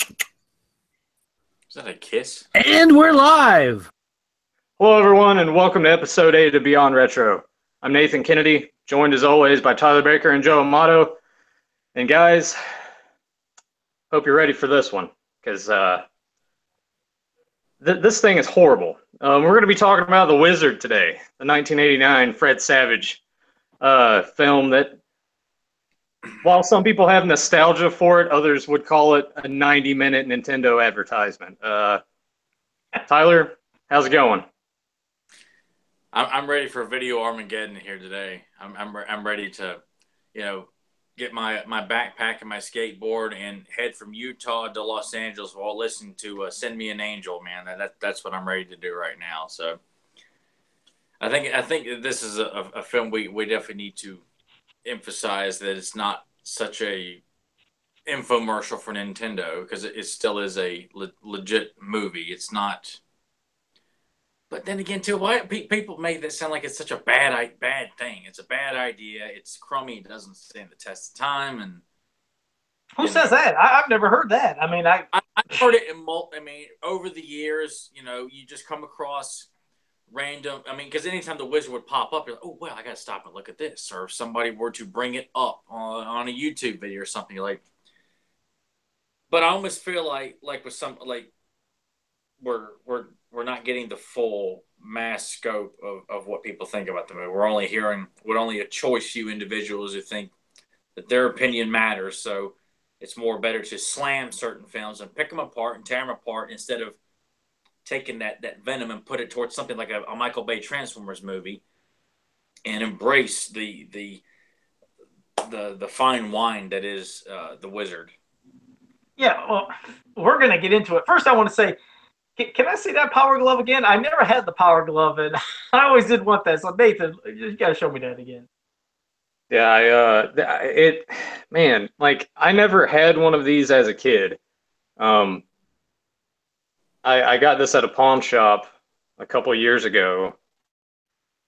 Is that a kiss? And we're live. Hello, everyone, and welcome to episode 8 of Beyond Retro. I'm Nathan Kennedy, joined as always by Tyler Baker and Joe Amato. And guys, hope you're ready for this one, because this thing is horrible. We're going to be talking about The Wizard today, the 1989 Fred Savage film that, while some people have nostalgia for it, others would call it a 90-minute Nintendo advertisement. Tyler, how's it going? I'm ready for video Armageddon here today. I'm ready to, get my backpack and my skateboard and head from Utah to Los Angeles while listening to "Send Me an Angel." Man, that's what I'm ready to do right now. So, I think this is a film we definitely need to emphasize that it's not such a infomercial for Nintendo, because it still is a legit movie. It's not. But then again, too, why people make that sound like it's such a bad thing? It's a bad idea. It's crummy. It doesn't stand the test of time. And Who says that? I've never heard that. I've heard it over the years. You just come across random. Because anytime the Wizard would pop up, you're like, oh well, I got to stop and look at this. Or if somebody were to bring it up on a YouTube video or something, you're like. But I almost feel like with some we're not getting the full mass scope of what people think about the movie. We're only hearing what only a choice few individuals who think that their opinion matters. So it's more better to slam certain films and pick them apart and tear them apart instead of taking that venom and put it towards something like a Michael Bay Transformers movie and embrace the fine wine that is the Wizard. Yeah, well, we're going to get into it. First, I want to say, can I see that Power Glove again? I never had the Power Glove, and I always did want that. So, Nathan, you got to show me that again. Yeah, I never had one of these as a kid. I got this at a pawn shop a couple years ago.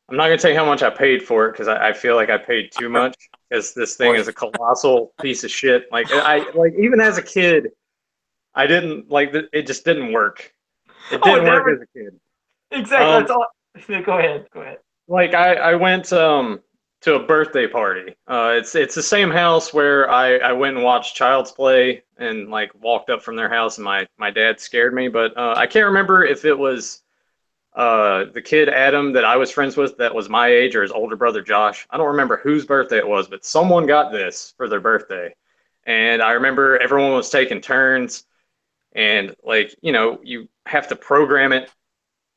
I'm not gonna tell you how much I paid for it because I feel like I paid too much, because this thing is a colossal piece of shit. Even as a kid, I didn't like it. It just didn't work. It didn't work as a kid. Exactly. That's all. Go ahead. I went to a birthday party. It's the same house where I went and watched Child's Play and walked up from their house, and my dad scared me. But I can't remember if it was the kid Adam that I was friends with that was my age, or his older brother Josh. I don't remember whose birthday it was, but someone got this for their birthday. And I remember everyone was taking turns, and you have to program it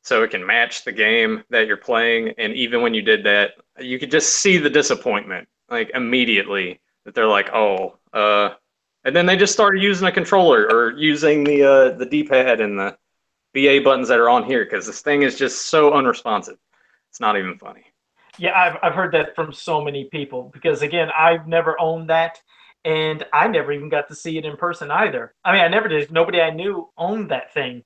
so it can match the game that you're playing. And even when you did that, you could just see the disappointment immediately, that they're like, oh, and then they just started using a controller or using the D-pad and the BA buttons that are on here, because this thing is just so unresponsive. It's not even funny. Yeah, I've heard that from so many people, because again, I've never owned that, and I never even got to see it in person either. I never did. Nobody I knew owned that thing,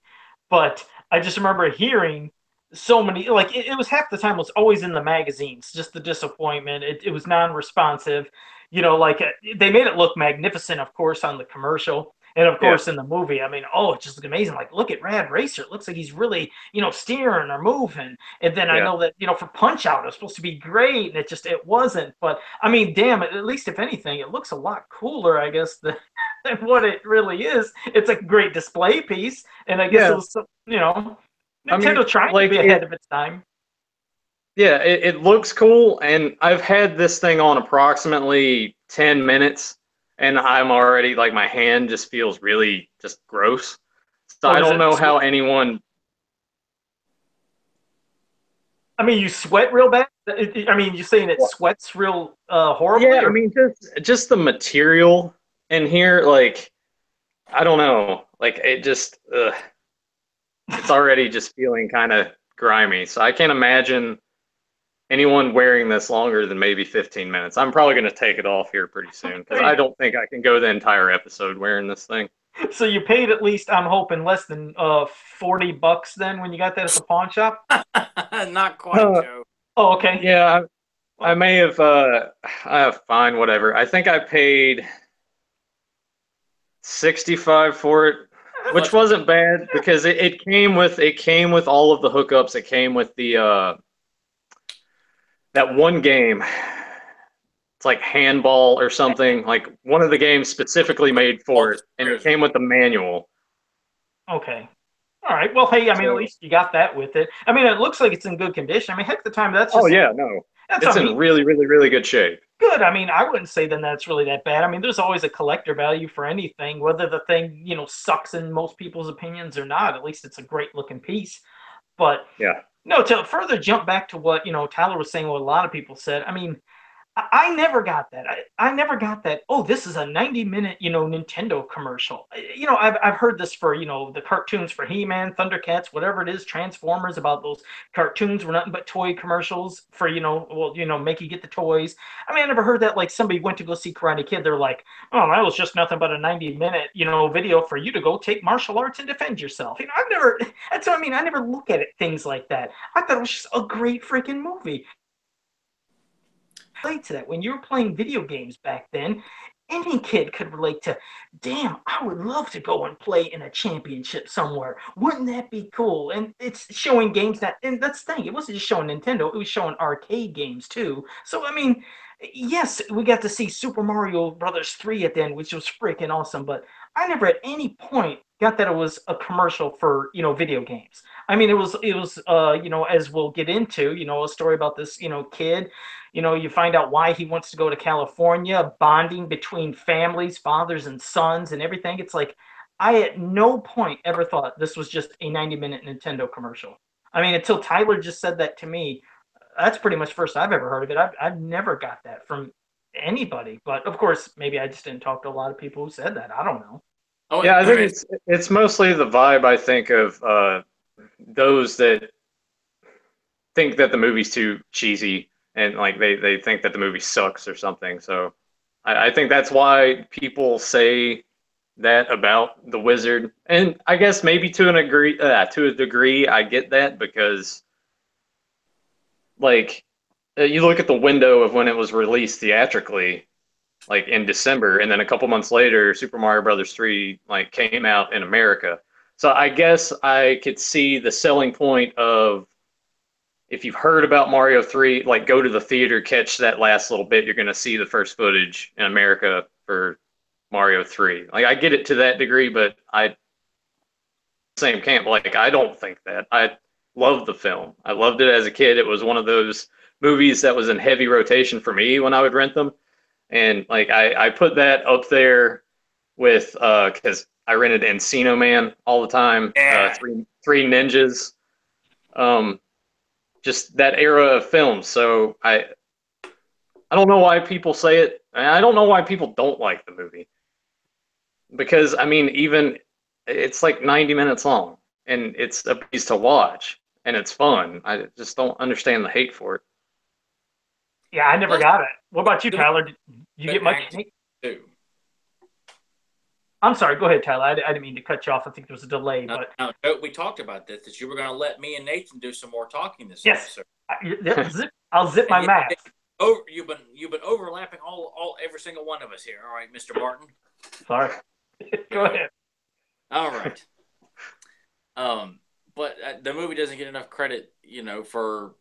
but I just remember hearing so many, it was half the time it was always in the magazines, just the disappointment. It was non-responsive, they made it look magnificent, of course, on the commercial. And of course, in the movie, it just looked amazing. Like, look at Rad Racer. It looks like he's really, steering or moving. And then I know that, for Punch Out, it was supposed to be great, and it wasn't. But damn, at least if anything, it looks a lot cooler, I guess, than what it really is. It's a great display piece, and I guess it was, Nintendo trying to be ahead of its time. Yeah, it looks cool, and I've had this thing on approximately 10 minutes. And I'm already, my hand just feels really just gross. So I don't know how anyone. You sweat real bad? You're saying it sweats real horribly? Yeah, just the material in here, I don't know. It just, it's already just feeling kind of grimy. So I can't imagine anyone wearing this longer than maybe 15 minutes. I'm probably going to take it off here pretty soon, because I don't think I can go the entire episode wearing this thing. So you paid at least, I'm hoping, less than $40 then when you got that at the pawn shop? Not quite, Joe. Oh, okay. Yeah, I may have, fine, whatever. I think I paid $65 for it, which Much- wasn't bad because it came with all of the hookups. It came with the that one game. It's like handball or something. Like one of the games specifically made for it, and it came with the manual. Okay. All right. Well, hey, I mean, at So, least you got that with it. I mean, it looks like it's in good condition. I mean, heck, the time that's oh just yeah, no, that's it's a in meat really, really, really good shape. good. I mean, I wouldn't say then that's really that bad. I mean, there's always a collector value for anything, whether the thing sucks in most people's opinions or not. At least it's a great looking piece. But Yeah. no, to further jump back to what Tyler was saying, what a lot of people said. I mean, I never got that. I never got that. Oh, this is a 90-minute, Nintendo commercial. I've heard this for, the cartoons for He-Man, Thundercats, whatever it is, Transformers, about those cartoons were nothing but toy commercials for, make you get the toys. I mean, I never heard that like somebody went to go see Karate Kid. They're like, oh, that was just nothing but a 90-minute, video for you to go take martial arts and defend yourself. That's what I mean. I never look at it, things like that. I thought it was just a great freaking movie. Relate to that. When you were playing video games back then, any kid could relate to, damn, I would love to go and play in a championship somewhere. Wouldn't that be cool? And it's showing games and that's the thing, it wasn't just showing Nintendo, it was showing arcade games too. So, I mean, yes, we got to see Super Mario Brothers 3 at the end, which was freaking awesome, but I never at any point got that it was a commercial for, video games. I mean, it was, as we'll get into, a story about this, kid. You find out why he wants to go to California, bonding between families, fathers and sons, and everything. It's like I at no point ever thought this was just a 90-minute Nintendo commercial. I mean, until Tyler just said that to me, that's pretty much first I've ever heard of it. I've never got that from anybody. But of course, maybe I just didn't talk to a lot of people who said that. I don't know. Oh, Yeah, I think okay. it's mostly the vibe. I think of those that think that the movie's too cheesy and like they think that the movie sucks or something. So I think that's why people say that about the Wizard. And I guess maybe to a degree, I get that because like you look at the window of when it was released theatrically, like in December, and then a couple months later, Super Mario Brothers 3 like came out in America. So I guess I could see the selling point of if you've heard about Mario 3, like go to the theater, catch that last little bit, you're going to see the first footage in America for Mario 3. Like I get it to that degree, but I same camp. Like I don't think that. I love the film. I loved it as a kid. It was one of those movies that was in heavy rotation for me when I would rent them. And like I put that up there with because I rented Encino Man all the time, Yeah. Three Ninjas, just that era of films. So I don't know why people say it. I don't know why people don't like the movie because I mean even it's like 90 minutes long and it's a piece to watch and it's fun. I just don't understand the hate for it. Yeah, I never Plus, got it. What about you, good Tyler? Did you get much acting hate? too. I'm sorry. Go ahead, Tyler. I didn't mean to cut you off. I think there was a delay, Now, but now, we talked about this, that you were going to let me and Nathan do some more talking this yes, episode. I'll zip my And map. you've been overlapping all every single one of us here. All right, Mr. Barton. Sorry. Go ahead. All right. But the movie doesn't get enough credit, for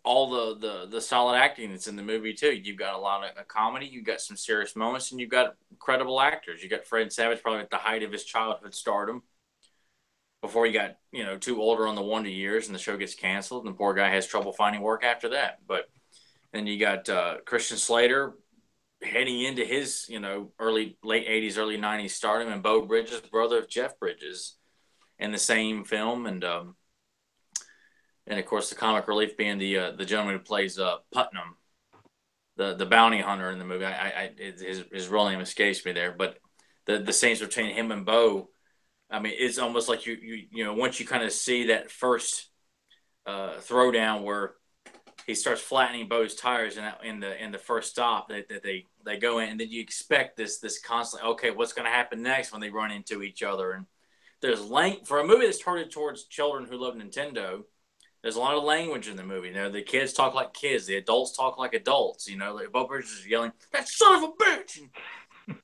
all the solid acting that's in the movie too. You've got a lot of comedy, you've got some serious moments, and you've got credible actors. You got Fred Savage probably at the height of his childhood stardom before he got too older on the Wonder Years, and the show gets canceled, and the poor guy has trouble finding work after that. But then you got Christian Slater heading into his late '80s, early '90s stardom, and Beau Bridges, brother of Jeff Bridges, in the same film, and of course the comic relief being the gentleman who plays Putnam, the bounty hunter in the movie. His real name escapes me there, but the scenes between him and Beau, I mean, it's almost like you once you kind of see that first throwdown where he starts flattening Beau's tires in the first stop that they go in, and then you expect this constant, okay, what's going to happen next when they run into each other. And there's for a movie that's targeted towards children who love Nintendo. There's a lot of language in the movie. The kids talk like kids. The adults talk like adults. Like Beau Bridges is yelling, "That son of a bitch!"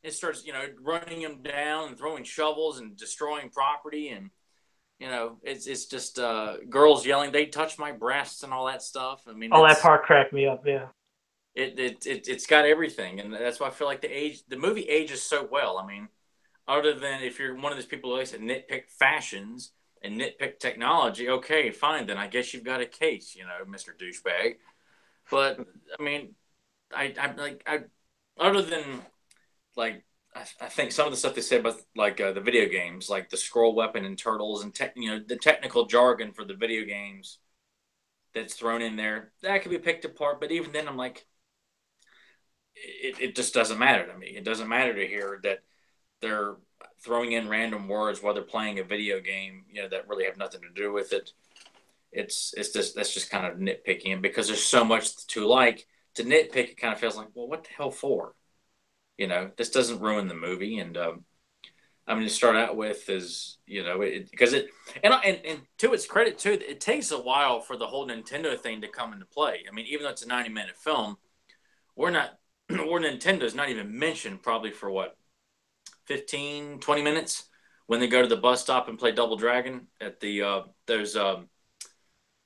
it starts, running them down and throwing shovels and destroying property. And, it's just girls yelling, they touch my breasts and all that stuff. I mean, Oh, that part cracked me up. Yeah. it's got everything. And that's why I feel like the movie ages so well. I mean, other than if you're one of those people who likes to nitpick fashions and nitpick technology, okay, fine, then I guess you've got a case, Mr. Douchebag. But I mean, I other than like I think some of the stuff they said about like the video games, like the scroll weapon and turtles and the technical jargon for the video games that's thrown in there, that could be picked apart. But even then, I'm like, it just doesn't matter to me. It doesn't matter to hear that they're throwing in random words while they're playing a video game, that really have nothing to do with it. It's just that's just kind of nitpicking, and because there's so much to like to nitpick, it kind of feels like, well, what the hell for? This doesn't ruin the movie. And I mean, to start out with is because and to its credit too, it takes a while for the whole Nintendo thing to come into play. I mean, even though it's a 90-minute film, we're not where Nintendo's not even mentioned probably for what 15-20 minutes when they go to the bus stop and play Double Dragon at the those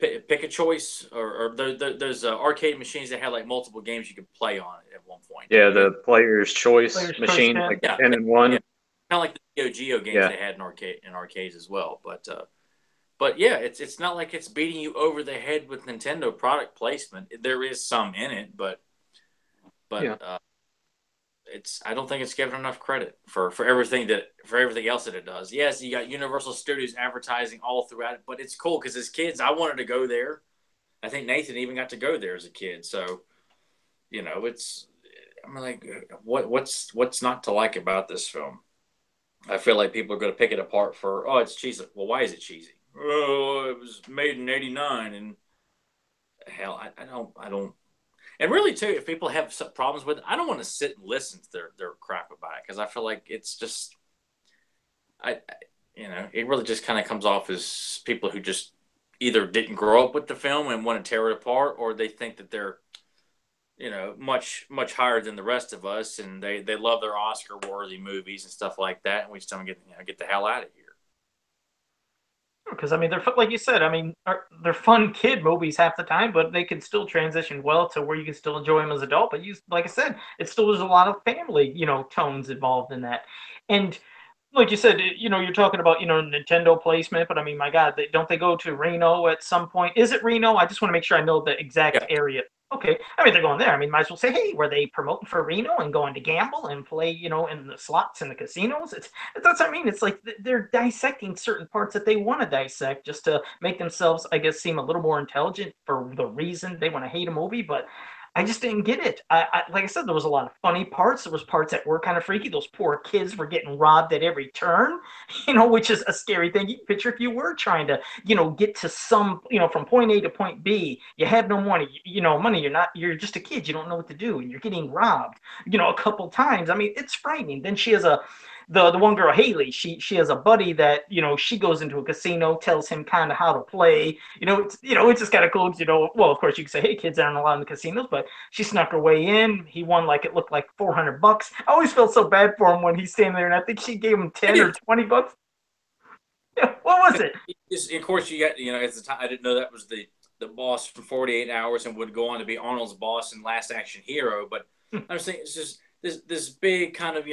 pick a choice or those arcade machines that had like multiple games you could play on it at one point. Yeah, the player's choice Player's machine, choice, like yeah, 10 and 1. yeah, kind of like the Neo Geo games Yeah. they had in arcades as well. But yeah, it's not like it's beating you over the head with Nintendo product placement. There is some in it, but Yeah. I don't think it's given enough credit for everything else that it does. Yes, you got Universal Studios advertising all throughout it, but it's cool because as kids, I wanted to go there. I think Nathan even got to go there as a kid, so it's. I'm like, what's not to like about this film? I feel like people are going to pick it apart for, oh, it's cheesy. Well, why is it cheesy? Oh, it was made in '89, and hell, I don't. And really, too, if people have some problems with it, I don't want to sit and listen to their crap about it because I feel like it's just, it really just kind of comes off as people who just either didn't grow up with the film and want to tear it apart, or they think that they're, much higher than the rest of us, and they love their Oscar worthy movies and stuff like that, and we just don't get the hell out of here. Because I mean, they're like you said. I mean, they're fun kid movies half the time, but they can still transition well to where you can still enjoy them as an adult. But like I said, it still there's a lot of family, tones involved in that. And like you said, you're talking about Nintendo placement, but I mean, my God, don't they go to Reno at some point? Is it Reno? I just want to make sure I know the exact Yeah, area. Okay, I mean they're going there. I mean, might as well say, hey, were they promoting for Reno and going to gamble and play, in the slots and the casinos? That's what I mean. It's like they're dissecting certain parts that they want to dissect just to make themselves, I guess, seem a little more intelligent for the reason they want to hate a movie, but. I just didn't get it. Like I said, there was a lot of funny parts. There was parts that were kind of freaky. Those poor kids were getting robbed at every turn, which is a scary thing. You can picture if you were trying to, get to some, from point A to point B. You have no money. Money. You're just a kid. You don't know what to do, and you're getting robbed. A couple times. I mean, it's frightening. Then she has the one girl, Haley, she has a buddy that she goes into a casino, tells him kind of how to play. It's just kind of cool. Well, of course you can say, hey, kids aren't allowed in the casinos, but she snuck her way in. He won like it looked like $400. I always felt so bad for him when he's standing there, and I think she gave him 10 or $20. Yeah, what was it? of course you got at the time I didn't know that was the boss for 48 hours and would go on to be Arnold's boss in Last Action Hero. But I'm saying it's just this big kind of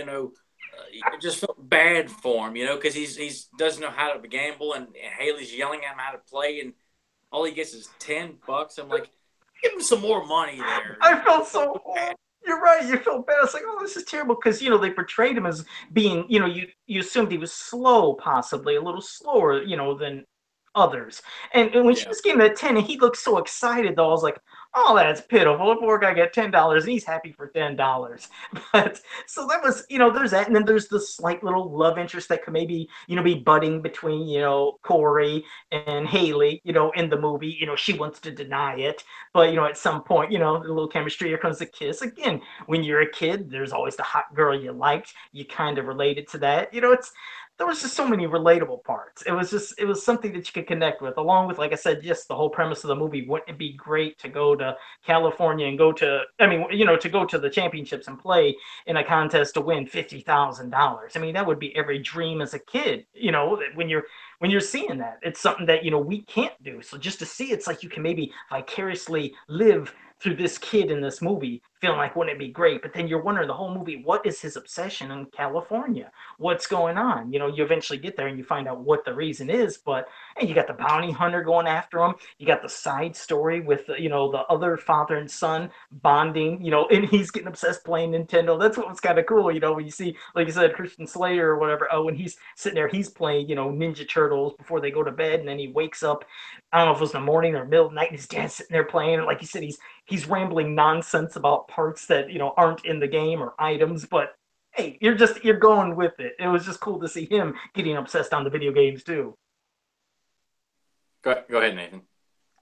it just felt bad for him, because he's doesn't know how to gamble, and Haley's yelling at him how to play, and all he gets is $10. I'm like, give him some more money there. I felt so bad. You're right. You felt bad. It's like, oh, this is terrible because they portrayed him as being, you assumed he was slow, possibly a little slower, than others. And when she Yeah. just gave him that 10, and he looked so excited, though, I was like, oh, that's pitiful. Poor guy got $10, and he's happy for $10. But so that was, there's that, and then there's the slight little love interest that could maybe, be budding between, Corey and Haley, in the movie. She wants to deny it, but at some point, the little chemistry. Here comes the kiss again. When you're a kid, there's always the hot girl you liked. You kind of related to that. It's there was just so many relatable parts. It was something that you could connect with, along with, like I said, just the whole premise of the movie. Wouldn't it be great to go to California and go to, I mean, to go to the championships and play in a contest to win $50,000? I mean, that would be every dream as a kid. When you're seeing that, it's something that we can't do. So just to see, it's like you can maybe vicariously live through this kid in this movie, feeling like, wouldn't it be great? But then you're wondering the whole movie, what is his obsession in California? What's going on? You eventually get there and you find out what the reason is. But hey, you got the bounty hunter going after him. You got the side story with the other father and son bonding. And he's getting obsessed playing Nintendo. That's what was kind of cool. When you see, like you said, Christian Slater or whatever. Oh, when he's sitting there, he's playing Ninja Turtles before they go to bed, and then he wakes up. I don't know if it was in the morning or middle of the night, and his dad's sitting there playing. And like you said, he's rambling nonsense about parts that aren't in the game or items, but hey, you're going with it. It was just cool to see him getting obsessed on the video games too. Go ahead, Nathan.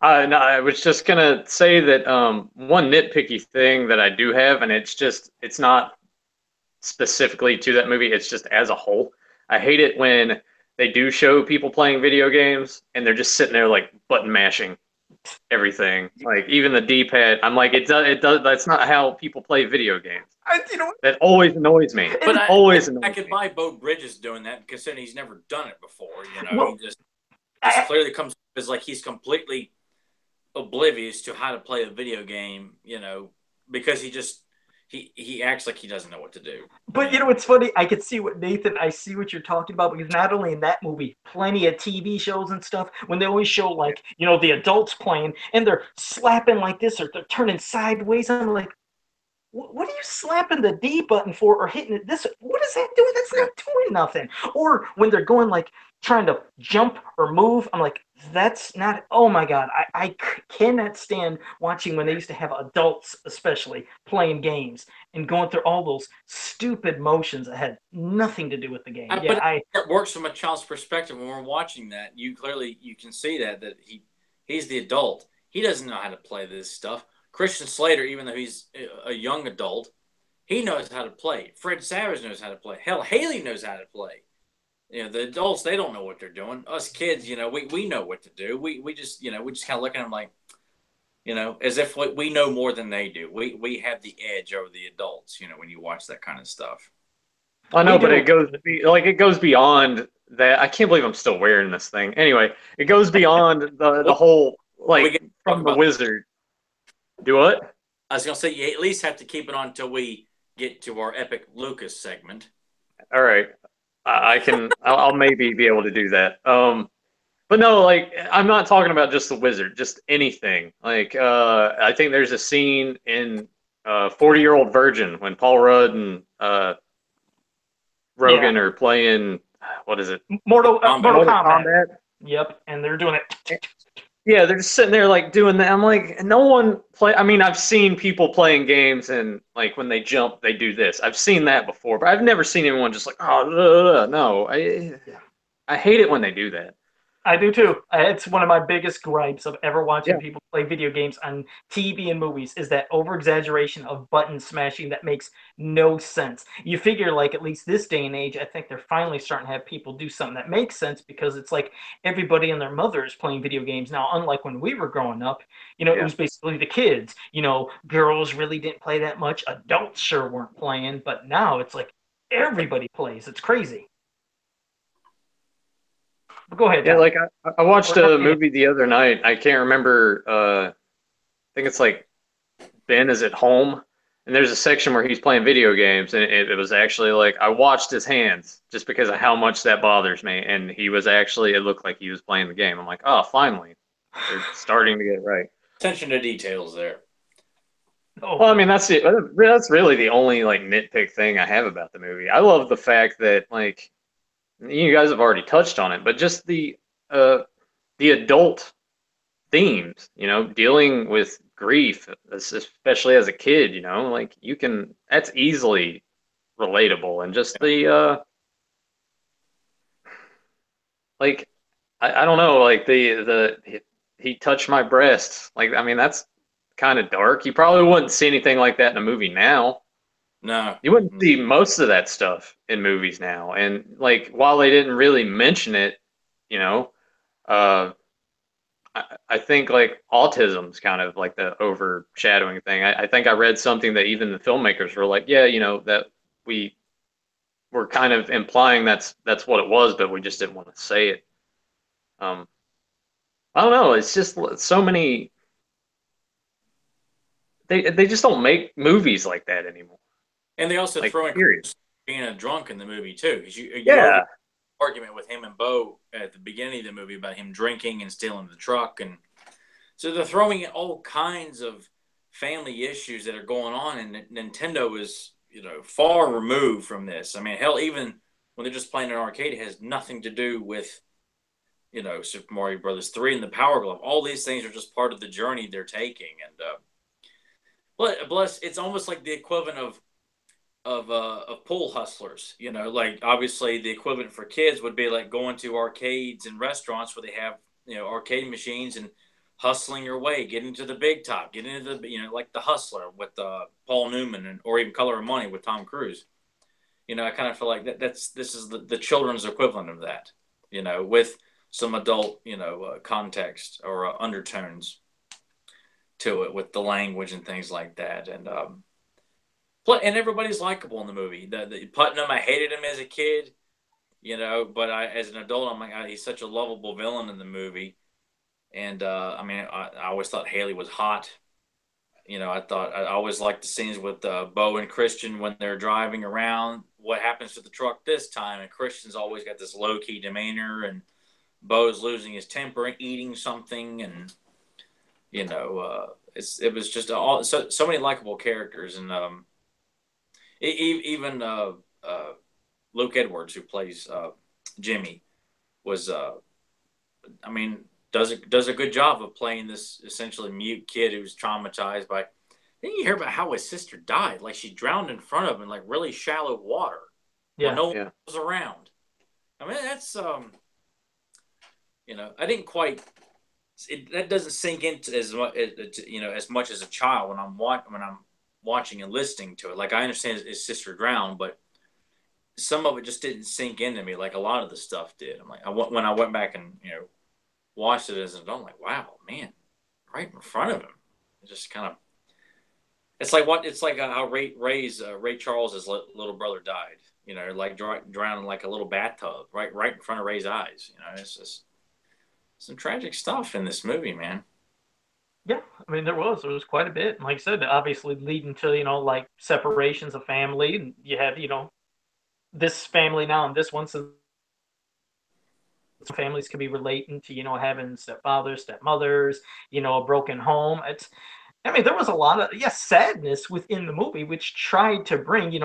No, I was just gonna say that one nitpicky thing that I do have, and it's not specifically to that movie, it's just as a whole. I hate it when they do show people playing video games and they're just sitting there like button mashing everything, like even the D-pad. I'm like, it does. That's not how people play video games. That always annoys me. But I could buy Bo Bridges doing that because then he's never done it before. Well, he just clearly comes as like he's completely oblivious to how to play a video game. Because he acts like he doesn't know what to do. But it's funny. I could see I see what you're talking about, because not only in that movie, plenty of TV shows and stuff, when they always show like, the adults playing and they're slapping like this or they're turning sideways. I'm like, what are you slapping the D button for or hitting it this? What is that doing? That's not doing nothing. Or when they're going like trying to jump or move, I'm like, that's not. Oh my God, I cannot stand watching when they used to have adults, especially playing games and going through all those stupid motions that had nothing to do with the game. But it works from a child's perspective. When we're watching that, you can see that he's the adult. He doesn't know how to play this stuff. Christian Slater, even though he's a young adult, he knows how to play. Fred Savage knows how to play. Hell, Haley knows how to play. The adults, they don't know what they're doing. Us kids, we know what to do. We just kind of look at them like, as if we know more than they do. We have the edge over the adults, when you watch that kind of stuff. I know, but it goes beyond that. I can't believe I'm still wearing this thing. Anyway, it goes beyond the whole, like, from the wizard. Do what? I was going to say, you at least have to keep it on until we get to our Epic Lucas segment. All right. I'll maybe be able to do that. But no, like, I'm not talking about just the wizard, just anything. Like, I think there's a scene in 40-Year-Old Virgin when Paul Rudd and Rogan are playing, what is it? Mortal Kombat. Yep, and they're doing it. Yeah, they're just sitting there like doing that. I'm like, no one play. I mean, I've seen people playing games and like when they jump, they do this. I've seen that before, but I've never seen anyone just like, oh, no. I hate it when they do that. I do too. It's one of my biggest gripes of ever watching people play video games on TV and movies is that over-exaggeration of button smashing that makes no sense. You figure, like, at least this day and age, I think they're finally starting to have people do something that makes sense, because it's like everybody and their mother is playing video games now, unlike when we were growing up. It was basically the kids. Girls really didn't play that much. Adults sure weren't playing, but now it's like everybody plays. It's crazy. Go ahead. Yeah, like I watched a movie the other night. I can't remember. I think it's like Ben is at home, and there's a section where he's playing video games, and it was actually like I watched his hands just because of how much that bothers me, and he was actually, it looked like he was playing the game. I'm like, oh, finally, they're starting to get it right. Attention to details there. Well, I mean, that's it. That's really the only like nitpick thing I have about the movie. I love the fact that, like, you guys have already touched on it, but just the adult themes, dealing with grief, especially as a kid, like that's easily relatable, and just like, I don't know, like he touched my breast. Like, I mean, that's kind of dark. You probably wouldn't see anything like that in a movie now. No. You wouldn't see most of that stuff in movies now. And like, while they didn't really mention it, you know, uh, I think like autism's kind of like the overshadowing thing. I think I read something that even the filmmakers were like, yeah, that we were kind of implying that's what it was, but we just didn't want to say it. Um, I don't know. It's just so many. They just don't make movies like that anymore. And they also Like, throw in period. being a drunk in the movie too, because you over Yeah, argument with him and Bo at the beginning of the movie about him drinking and stealing the truck, and so they're throwing in all kinds of family issues that are going on, and Nintendo is far removed from this. I mean, hell, even when they're just playing an arcade, it has nothing to do with Super Mario Brothers 3 and the Power Glove. All these things are just part of the journey they're taking, and but bless, it's almost like the equivalent of pool hustlers. Like obviously the equivalent for kids would be like going to arcades and restaurants where they have arcade machines and hustling your way, getting to the big top, getting into the like the Hustler with Paul Newman or even Color of Money with Tom Cruise. I kind of feel like this is the children's equivalent of that. With some adult context or undertones to it with the language and things like that, and everybody's likable in the movie. The Putnam, I hated him as a kid, but as an adult, I'm like, he's such a lovable villain in the movie. And I mean, I always thought Haley was hot. I always liked the scenes with Bo and Christian when they're driving around. What happens to the truck this time? And Christian's always got this low key demeanor, and Bo's losing his temper and eating something, and it was just so many likable characters, and even Luke Edwards, who plays Jimmy, was I mean, does a good job of playing this essentially mute kid who's traumatized by. Then you hear about how his sister died, like she drowned in front of him in like really shallow water, where Yeah. no one was around. I mean, that's I didn't quite. That doesn't sink into as much, as much as a child when I'm watching and listening to it. Like I understand his sister drowned, but some of it just didn't sink into me like a lot of the stuff did. I'm like, when I went back and watched it as an adult, I'm like, wow, man, right in front of him. It just kind of, it's like how Ray Charles's little brother died. Like drowning like a little bathtub, right in front of Ray's eyes. It's just some tragic stuff in this movie, man. Yeah, I mean there was quite a bit. And like I said, obviously leading to like separations of family, and you have this family now and this one. So families could be relating to having stepfathers, stepmothers, a broken home. I mean, there was a lot of sadness within the movie, which tried to bring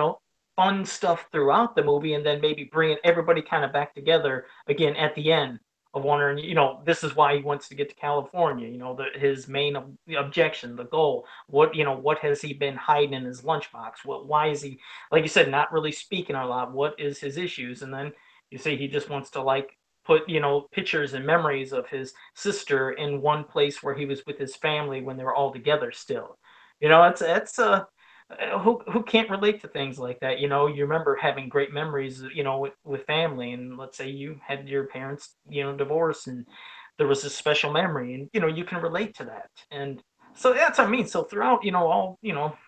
fun stuff throughout the movie, and then maybe bringing everybody kind of back together again at the end of wondering, this is why he wants to get to California. His main objection, the goal. What has he been hiding in his lunchbox? Why is he, like you said, not really speaking a lot? What is his issues? And then you see he just wants to like put pictures and memories of his sister in one place where he was with his family when they were all together still. Who can't relate to things like that? You remember having great memories with family, and let's say you had your parents divorce, and there was a special memory, and you can relate to that. And so that's what I mean. So throughout, all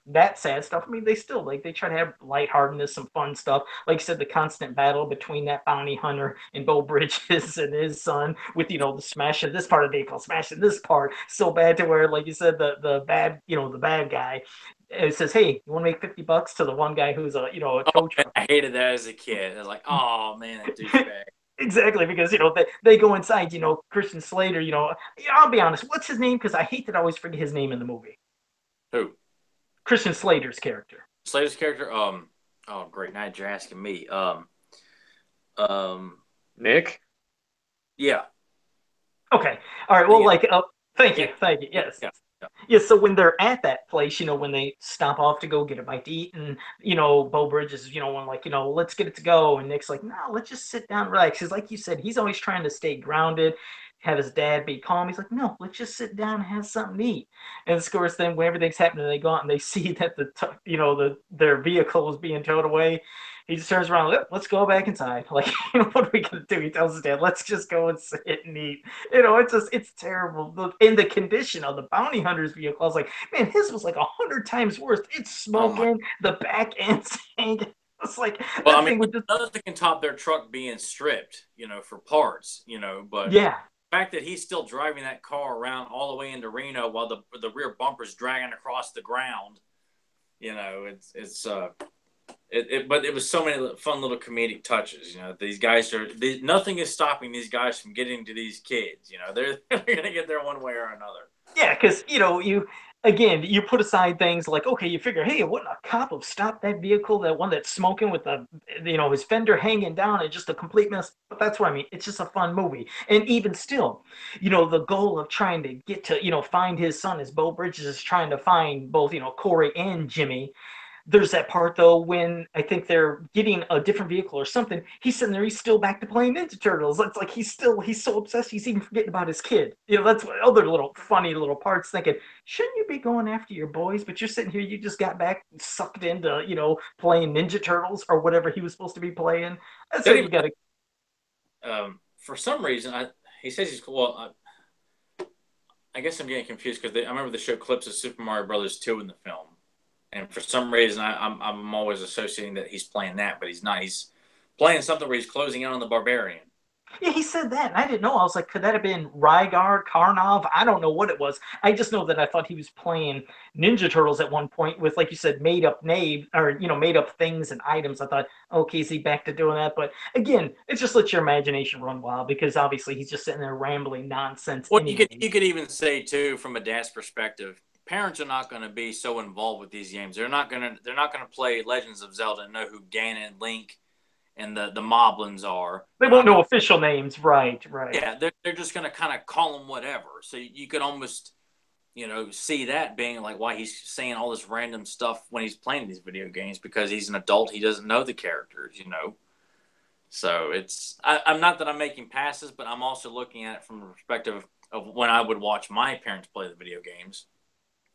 that sad stuff. I mean, they still they try to have lightheartedness, some fun stuff. Like you said, the constant battle between that bounty hunter and Bo Bridges and his son, with the smashing this part of the vehicle, smashing this part so bad to where, like you said, the bad the bad guy, it says, "Hey, you want to make $50 to the one guy who's a Oh, tow man, truck." I hated that as a kid. I was like, oh man, that douchebag. Exactly, because they go inside. Christian Slater. I'll be honest. What's his name? Because I hate that I always forget his name in the movie. Who? Christian Slater's character. Slater's character. Oh, great. Now you're asking me. Um. Nick. Yeah. Okay. All right. Well, Yeah. thank you. Yeah. Thank you. Yeah. Yes. Yeah. Yeah. Yeah. So when they're at that place, when they stop off to go get a bite to eat, and Bo Bridges, when like, let's get it to go, and Nick's like, no, let's just sit down, and relax. Because like you said, he's always trying to stay grounded. have his dad be calm. He's like, no, let's just sit down and have something to eat. And of course, then when everything's happening, they go out and they see that their vehicle is being towed away. He just turns around, let's go back inside. Like, what are we gonna do? He tells his dad, let's just go and sit and eat. It's terrible. In the condition of the bounty hunter's vehicle, I was like, man, his was like 100 times worse. It's Oh my. smoking, the back end's hanging. It's like Well, that I mean, thing would just, nothing can top their truck being stripped, for parts, but yeah. the fact that he's still driving that car around all the way into Reno while the rear bumper's dragging across the ground, but it was so many fun little comedic touches. These guys nothing is stopping these guys from getting to these kids. They're going to get there one way or another. Yeah, because you put aside things like, okay, you figure, hey, wouldn't a cop have stopped that vehicle, that one that's smoking with his fender hanging down and just a complete mess? But that's what I mean. It's just a fun movie, and even still, the goal of trying to get to find his son, as Bo Bridges is trying to find both Corey and Jimmy. There's that part though when I think they're getting a different vehicle or something. He's sitting there. He's still back to playing Ninja Turtles. It's like he's so obsessed. He's even forgetting about his kid. That's what other little funny little parts. Thinking, shouldn't you be going after your boys? But you're sitting here. You just got back sucked into playing Ninja Turtles or whatever he was supposed to be playing. That's what you got to. For some reason, he says he's well. I guess I'm getting confused because I remember the show clips of Super Mario Brothers 2 in the film. And for some reason, I'm always associating that he's playing that, but he's not. He's playing something where he's closing in on the Barbarian. Yeah, he said that, and I didn't know. I was like, could that have been Rygar, Karnov? I don't know what it was. I just know that I thought he was playing Ninja Turtles at one point with, like you said, made up name or made up things and items. I thought, okay, is he back to doing that? But again, it just lets your imagination run wild because obviously he's just sitting there rambling nonsense. Well, anyway. you could even say too, from a dad's perspective, parents are not going to be so involved with these games. They're not going to play Legends of Zelda and know who Ganon, Link, and the Moblins are. They won't know official names, right? Yeah, they're just going to kind of call them whatever. So you could almost, see that being like why he's saying all this random stuff when he's playing these video games because he's an adult. He doesn't know the characters, So I'm not that I'm making passes, but I'm also looking at it from the perspective of when I would watch my parents play the video games.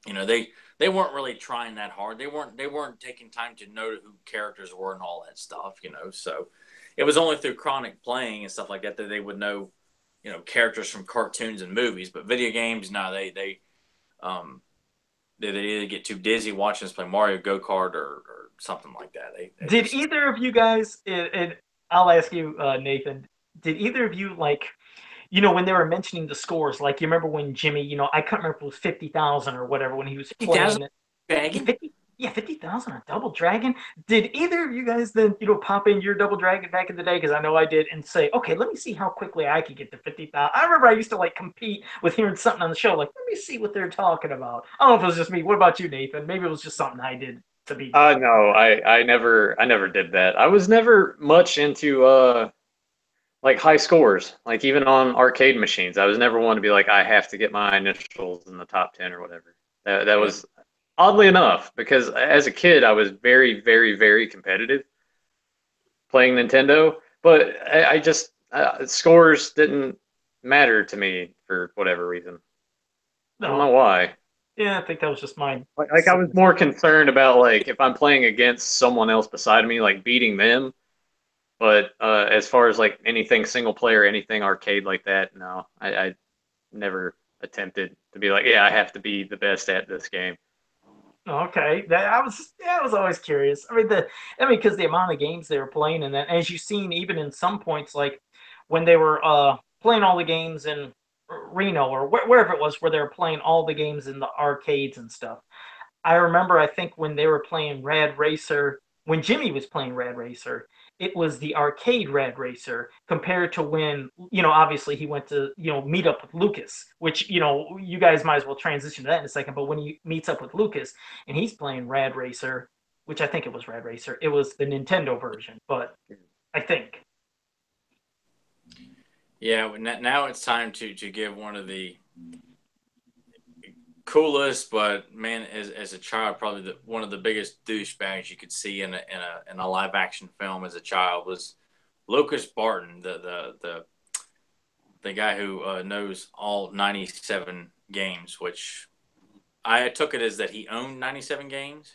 They weren't really trying that hard. They weren't taking time to know who characters were and all that stuff, So it was only through chronic playing and stuff like that they would know, characters from cartoons and movies. But video games, no, they either get too dizzy watching us play Mario Go-Kart or something like that. Did either of you guys? And I'll ask you, Nathan. Did either of you when they were mentioning the scores, like you remember when Jimmy, I can't remember if it was 50,000 or whatever when he was playing it. 50,000 on Double Dragon. Did either of you guys then, pop in your Double Dragon back in the day? Because I know I did, and say, okay, let me see how quickly I could get to 50,000. I remember I used to compete with hearing something on the show, let me see what they're talking about. I don't know if it was just me. What about you, Nathan? Maybe it was just something I did to be. No, I never did that. I was never much into high scores, even on arcade machines. I was never one to be like, I have to get my initials in the top 10 or whatever. That was oddly enough, because as a kid, I was very, very, very competitive playing Nintendo, but I just, scores didn't matter to me for whatever reason. I don't know why. Yeah, I think that was just mine. I was more concerned about, if I'm playing against someone else beside me, beating them. But as far as anything single player, anything arcade like that, no, I never attempted to be like, yeah, I have to be the best at this game. Okay, I was always curious. Because the amount of games they were playing, and then as you've seen, even in some points, when they were playing all the games in Reno or wherever it was, where they were playing all the games in the arcades and stuff. I remember, I think when they were playing Rad Racer, when Jimmy was playing Rad Racer, it was the arcade Rad Racer compared to when, obviously he went to, meet up with Lucas, which, you guys might as well transition to that in a second. But when he meets up with Lucas and he's playing Rad Racer, which I think it was Rad Racer, it was the Nintendo version, but I think. Yeah, now it's time to give one of the coolest, but man, as a child, probably one of the biggest douchebags you could see in a live action film as a child was Lucas Barton, the the guy who knows all 97 games, which I took it as that he owned 97 games.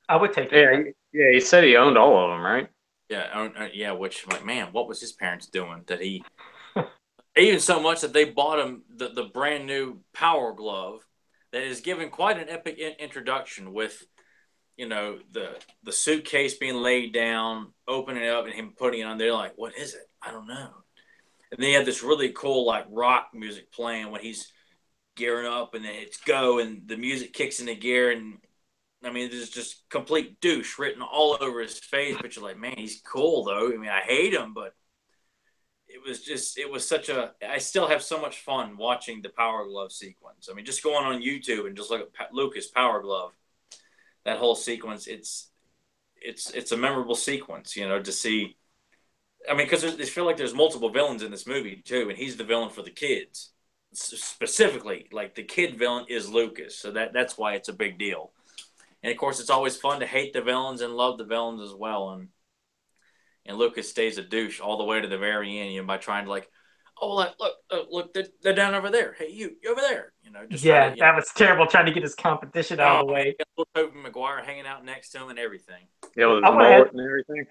I would take it. Yeah, yeah. He said he owned all of them, right? Yeah, yeah. Which, like, man, what was his parents doing that he even so much that they bought him the brand new Power Glove that is given quite an epic introduction with the suitcase being laid down, opening it up, and him putting it on. They're like, "What is it? I don't know." And then you have this really cool like rock music playing when he's gearing up, and then it's go, and the music kicks into gear, and I mean, there's just complete douche written all over his face. But you're like, man, he's cool though. I mean, I hate him, but it was such a. I still have so much fun watching the Power Glove sequence. I mean, just going on YouTube and just look at Lucas Power Glove. That whole sequence, it's a memorable sequence, to see. I mean, because they feel like there's multiple villains in this movie too, and he's the villain for the kids. Specifically, like the kid villain is Lucas, so that's why it's a big deal. And of course, it's always fun to hate the villains and love the villains as well. And Lucas stays a douche all the way to the very end, by trying to like, oh, look, they're down over there. Hey, you over there. Just Yeah, trying to, that was terrible. Trying to get his competition out of the way. Little Tobey Maguire hanging out next to him and everything. Yeah, with his mullet and everything.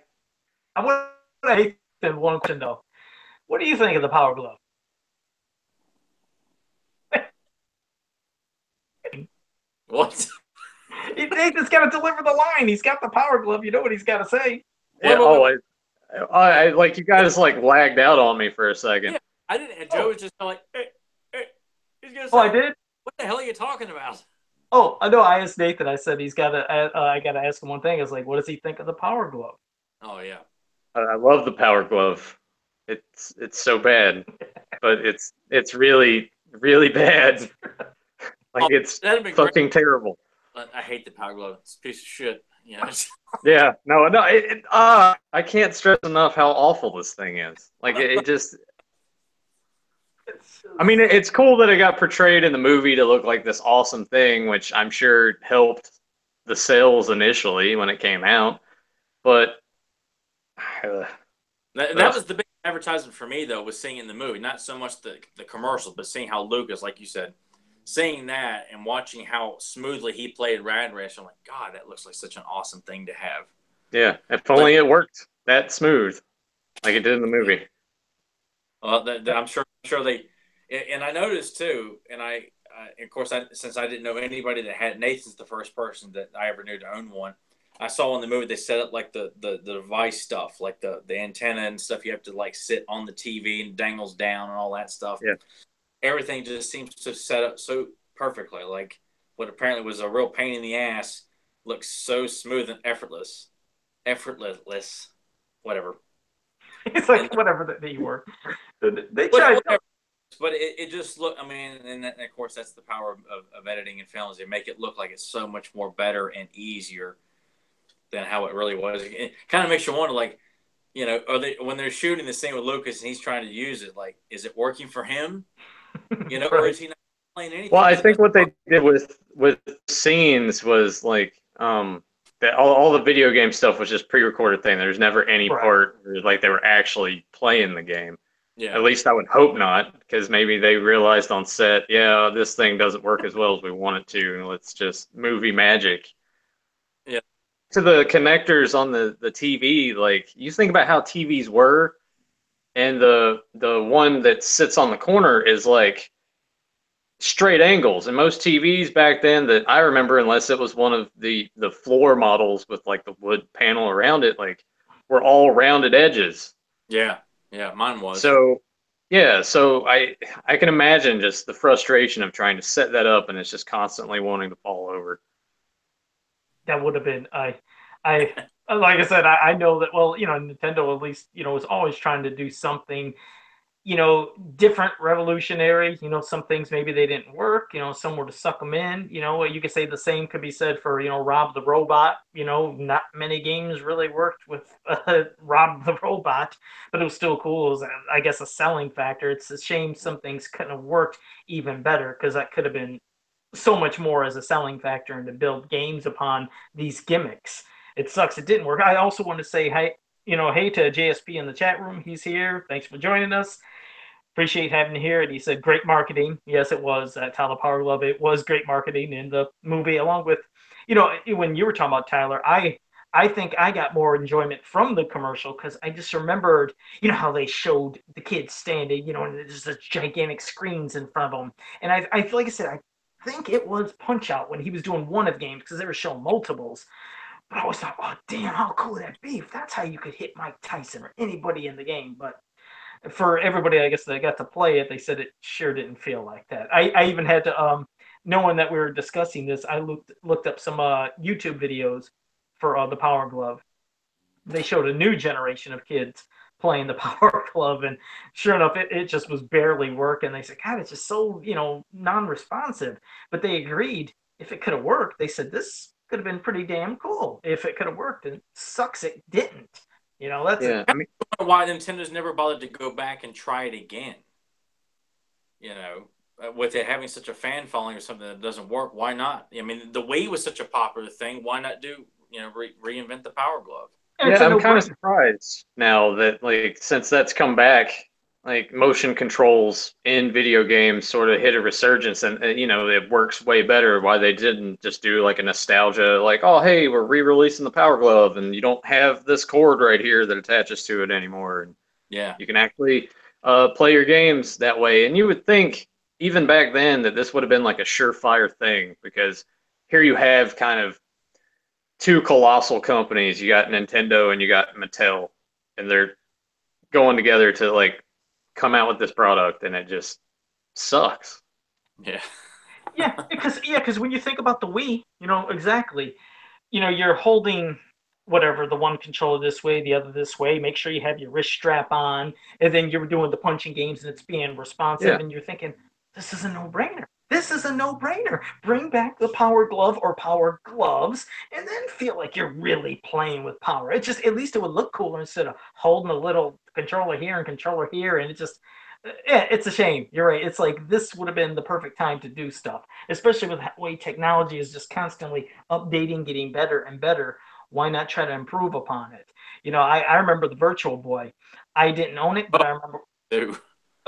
I want to hate them one question though. What do you think of the Power Glove? What? Nathan's got to deliver the line. He's got the Power Glove. You know what he's got to say. Yeah, I like you guys like lagged out on me for a second. Yeah, I didn't. And Joe was just like, hey. He's gonna say, oh, I did. What the hell are you talking about? Oh, I know. I asked Nathan. I said he's got to. I got to ask him one thing. I was like, what does he think of the Power Glove? Oh yeah. I love the Power Glove. It's so bad, but it's really really bad. Like it's fucking terrible. I hate the Power Glove. It's a piece of shit. Yeah. Yeah. No. I can't stress enough how awful this thing is. Like it just. I mean, it's cool that it got portrayed in the movie to look like this awesome thing, which I'm sure helped the sales initially when it came out. But that was the big advertisement for me, though, was seeing in the movie, not so much the commercial, but seeing how Lucas, like you said, seeing that and watching how smoothly he played RADDEST. I'm like, God, that looks like such an awesome thing to have. Yeah, if only it worked that smooth, like it did in the movie. Well, I'm sure they. And I noticed too, and of course, since I didn't know anybody that had, Nathan's the first person that I ever knew to own one. I saw in the movie they set up like the device stuff, like the antenna and stuff. You have to like sit on the TV and dangles down and all that stuff. Yeah, everything just seems to set up so perfectly. Like what apparently was a real pain in the ass looks so smooth and effortless, whatever. It's like whatever that they were. They tried. But it just looked, I mean, and of course, that's the power of editing and films. They make it look like it's so much more better and easier than how it really was. It kind of makes you wonder, like, when they're shooting the scene with Lucas and he's trying to use it, like, is it working for him? Right. Or is he not playing anything? Well, I think what they did with scenes was like, that all the video game stuff was just pre-recorded thing. There's never any part where, like, they were actually playing the game. Yeah. At least I would hope not, because maybe they realized on set, yeah, this thing doesn't work as well as we want it to, and let's just movie magic. Yeah. To the connectors on the TV, like, you think about how TVs were, and the one that sits on the corner is like straight angles. And most TVs back then that I remember, unless it was one of the floor models with like the wood panel around it, like, were all rounded edges. Yeah. Yeah, mine was. So, yeah, so I can imagine just the frustration of trying to set that up, and it's just constantly wanting to fall over. That would have been I like I said, I know that, well, Nintendo at least, was always trying to do something, different, revolutionary. Some things maybe they didn't work, somewhere to suck them in. You could say the same could be said for, Rob the Robot. Not many games really worked with Rob the Robot, but it was still cool. It was, I guess, a selling factor. It's a shame some things couldn't have worked even better, because that could have been so much more as a selling factor and to build games upon these gimmicks. It sucks it didn't work. I also want to say hey to JSP in the chat room. He's here. Thanks for joining us. appreciate having you here. And he said, great marketing. Yes, it was. Tyler Power Glove. It was great marketing in the movie, along with, when you were talking about Tyler, I think I got more enjoyment from the commercial because I just remembered, how they showed the kids standing, and there's just gigantic screens in front of them. And I feel like I said, I think it was Punch Out when he was doing one of the games because they were showing multiples. But I always thought, oh, damn, how cool would that be if that's how you could hit Mike Tyson or anybody in the game. But for everybody, I guess, that got to play it, they said it sure didn't feel like that. I even had to, knowing that we were discussing this, I looked up some YouTube videos for the Power Glove. They showed a new generation of kids playing the Power Glove, and sure enough, it just was barely working. They said, God, it's just so, non-responsive. But they agreed if it could have worked, they said this could have been pretty damn cool if it could have worked, and sucks it didn't. That's Yeah, I mean, why Nintendo's never bothered to go back and try it again. With it having such a fan following or something that doesn't work, why not? I mean, the Wii was such a popular thing. Why not reinvent the Power Glove? yeah, I'm kind of surprised now that, like, since that's come back, like, motion controls in video games sort of hit a resurgence, and it works way better. Why they didn't just do like a nostalgia, like, oh hey, we're re-releasing the Power Glove, and you don't have this cord right here that attaches to it anymore, and yeah, you can actually play your games that way. And you would think even back then that this would have been like a surefire thing, because here you have kind of two colossal companies. You got Nintendo and you got Mattel, and they're going together to like come out with this product, and it just sucks. Yeah. because when you think about the Wii, exactly, you're holding whatever, the one controller this way, the other this way. Make sure you have your wrist strap on, and then you're doing the punching games, and it's being responsive, Yeah. and you're thinking, this is a no-brainer. This is a no-brainer. Bring back the Power Glove or Power Gloves, and then feel like you're really playing with power. It just, at least it would look cooler instead of holding a little controller here and controller here, and it just, yeah, it's a shame. You're right. It's like this would have been the perfect time to do stuff, especially with the way technology is just constantly updating, getting better and better. Why not try to improve upon it? I remember the Virtual Boy. I didn't own it, but I remember. Dude.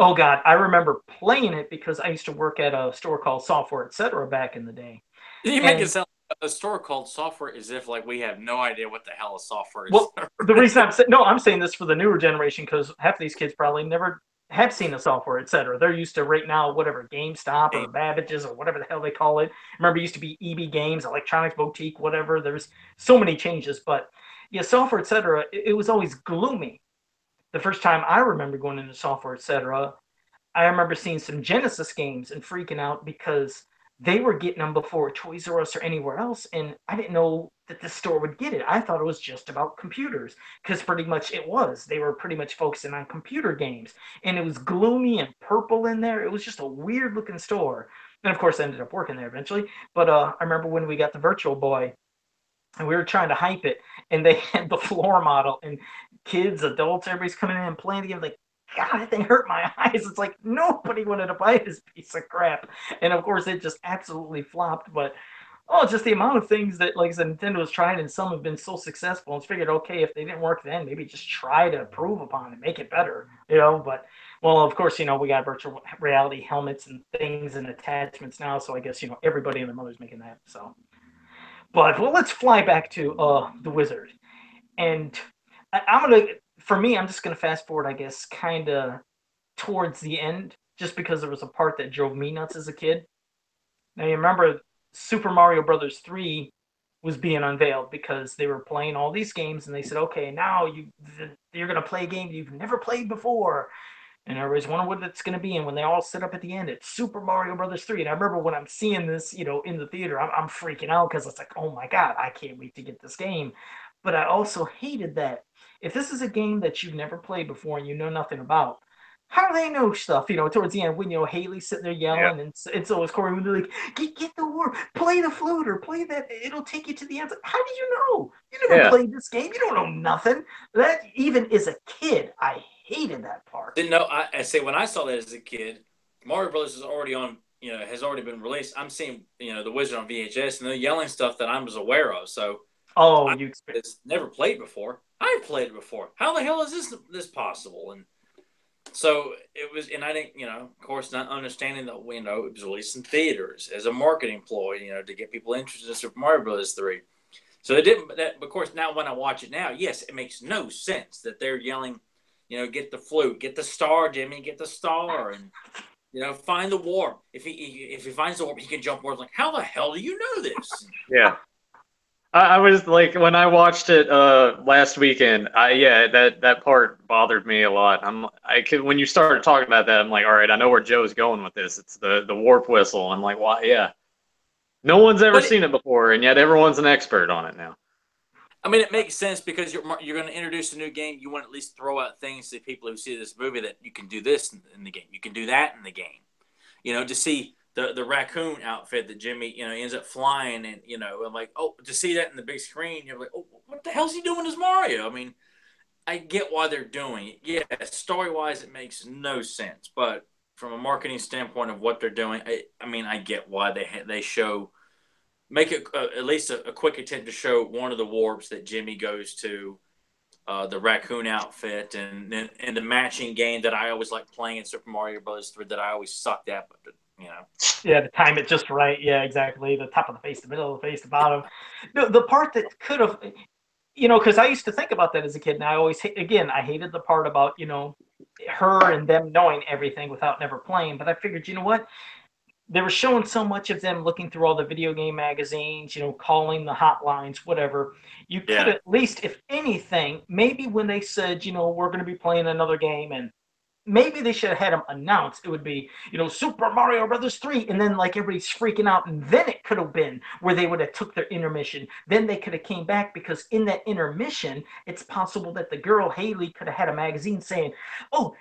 Oh God, I remember playing it because I used to work at a store called Software Etc. back in the day. You make it sound like a store called Software as if like we have no idea what the hell a software is. Well, the reason I'm saying this for the newer generation, because half of these kids probably never have seen a Software Etc. They're used to right now whatever GameStop or Babbage's or whatever the hell they call it. Remember, it used to be EB Games, Electronics Boutique, whatever. There's so many changes, but yeah, Software Etc. It was always gloomy. The first time I remember going into Software Etc., I remember seeing some Genesis games and freaking out because they were getting them before Toys R Us or anywhere else, and I didn't know that the store would get it. I thought it was just about computers, because pretty much it was. They were pretty much focusing on computer games, and it was gloomy and purple in there. It was just a weird looking store, and of course I ended up working there eventually. But I remember when we got the Virtual Boy, and we were trying to hype it, and they had the floor model, and kids, adults, everybody's coming in and playing the game. Like, God, that thing hurt my eyes. It's like nobody wanted to buy this piece of crap, and of course it just absolutely flopped. But just the amount of things that, like I said, Nintendo has tried, and some have been so successful. And figured, okay, if they didn't work then, maybe just try to improve upon it, make it better, But well, of course, we got virtual reality helmets and things and attachments now, so I guess everybody and their mother's making that. So. But well, let's fly back to the Wizard, and for me, I'm just gonna fast forward, I guess, kind of towards the end, just because there was a part that drove me nuts as a kid. Now you remember Super Mario Brothers 3 was being unveiled because they were playing all these games, and they said, okay, now you're gonna play a game you've never played before. And everybody's wondering what it's going to be. And when they all sit up at the end, it's Super Mario Brothers 3. And I remember when I'm seeing this, in the theater, I'm freaking out because it's like, oh my God, I can't wait to get this game. But I also hated that if this is a game that you've never played before and you know nothing about, how do they know stuff? Towards the end, when Haley's sitting there yelling, Yeah. and so is Corey, when they're like, get the war, play the flute or play that, it'll take you to the end. Like, how do you know? You never played this game. You don't know nothing. That, even as a kid, I hated that part. Didn't know. I say when I saw that as a kid, Mario Brothers is already on. Has already been released. I'm seeing the Wizard on VHS, and they're yelling stuff that I was aware of. So, it's never played before. I've played it before. How the hell is this possible? And So it was, and I didn't, of course, not understanding that, it was released in theaters as a marketing ploy, to get people interested in Super Mario Bros. 3. So it didn't, of course, now when I watch it now, yes, it makes no sense that they're yelling, get the flute, get the star, Jimmy, get the star, and, find the warp. If he finds the warp, he can jump warp. Like, how the hell do you know this? Yeah. I was like, when I watched it last weekend, that part bothered me a lot. When you started talking about that, I'm like, all right, I know where Joe's going with this. It's the warp whistle. I'm like, why? Yeah, no one's ever But seen it before, and yet everyone's an expert on it now. I mean, it makes sense because you're going to introduce a new game. You want to at least throw out things to people who see this movie that you can do this in the game. You can do that in the game. To see the raccoon outfit that Jimmy, ends up flying, and I'm like, oh, to see that in the big screen, you're like, oh, what the hell's he doing as Mario? I mean, I get why they're doing it. Yeah, story wise, it makes no sense, but from a marketing standpoint of what they're doing, I get why they show. Make it at least a quick attempt to show one of the warps that Jimmy goes to, the raccoon outfit, and the matching game that I always like playing in Super Mario Bros. 3 that I always sucked at, but Yeah, to time it just right. Yeah, exactly. The top of the face, the middle of the face, the bottom. No, the part that could have, because I used to think about that as a kid, and I always, again, I hated the part about, her and them knowing everything without never playing. But I figured, you know what? They were showing so much of them looking through all the video game magazines, calling the hotlines, whatever. You could yeah. at least, if anything, maybe when they said, we're going to be playing another game, and maybe they should have had them announce it would be, Super Mario Brothers 3, and then like everybody's freaking out, and then it could have been where they would have took their intermission. Then they could have came back, because in that intermission, it's possible that the girl Haley could have had a magazine saying, "Oh,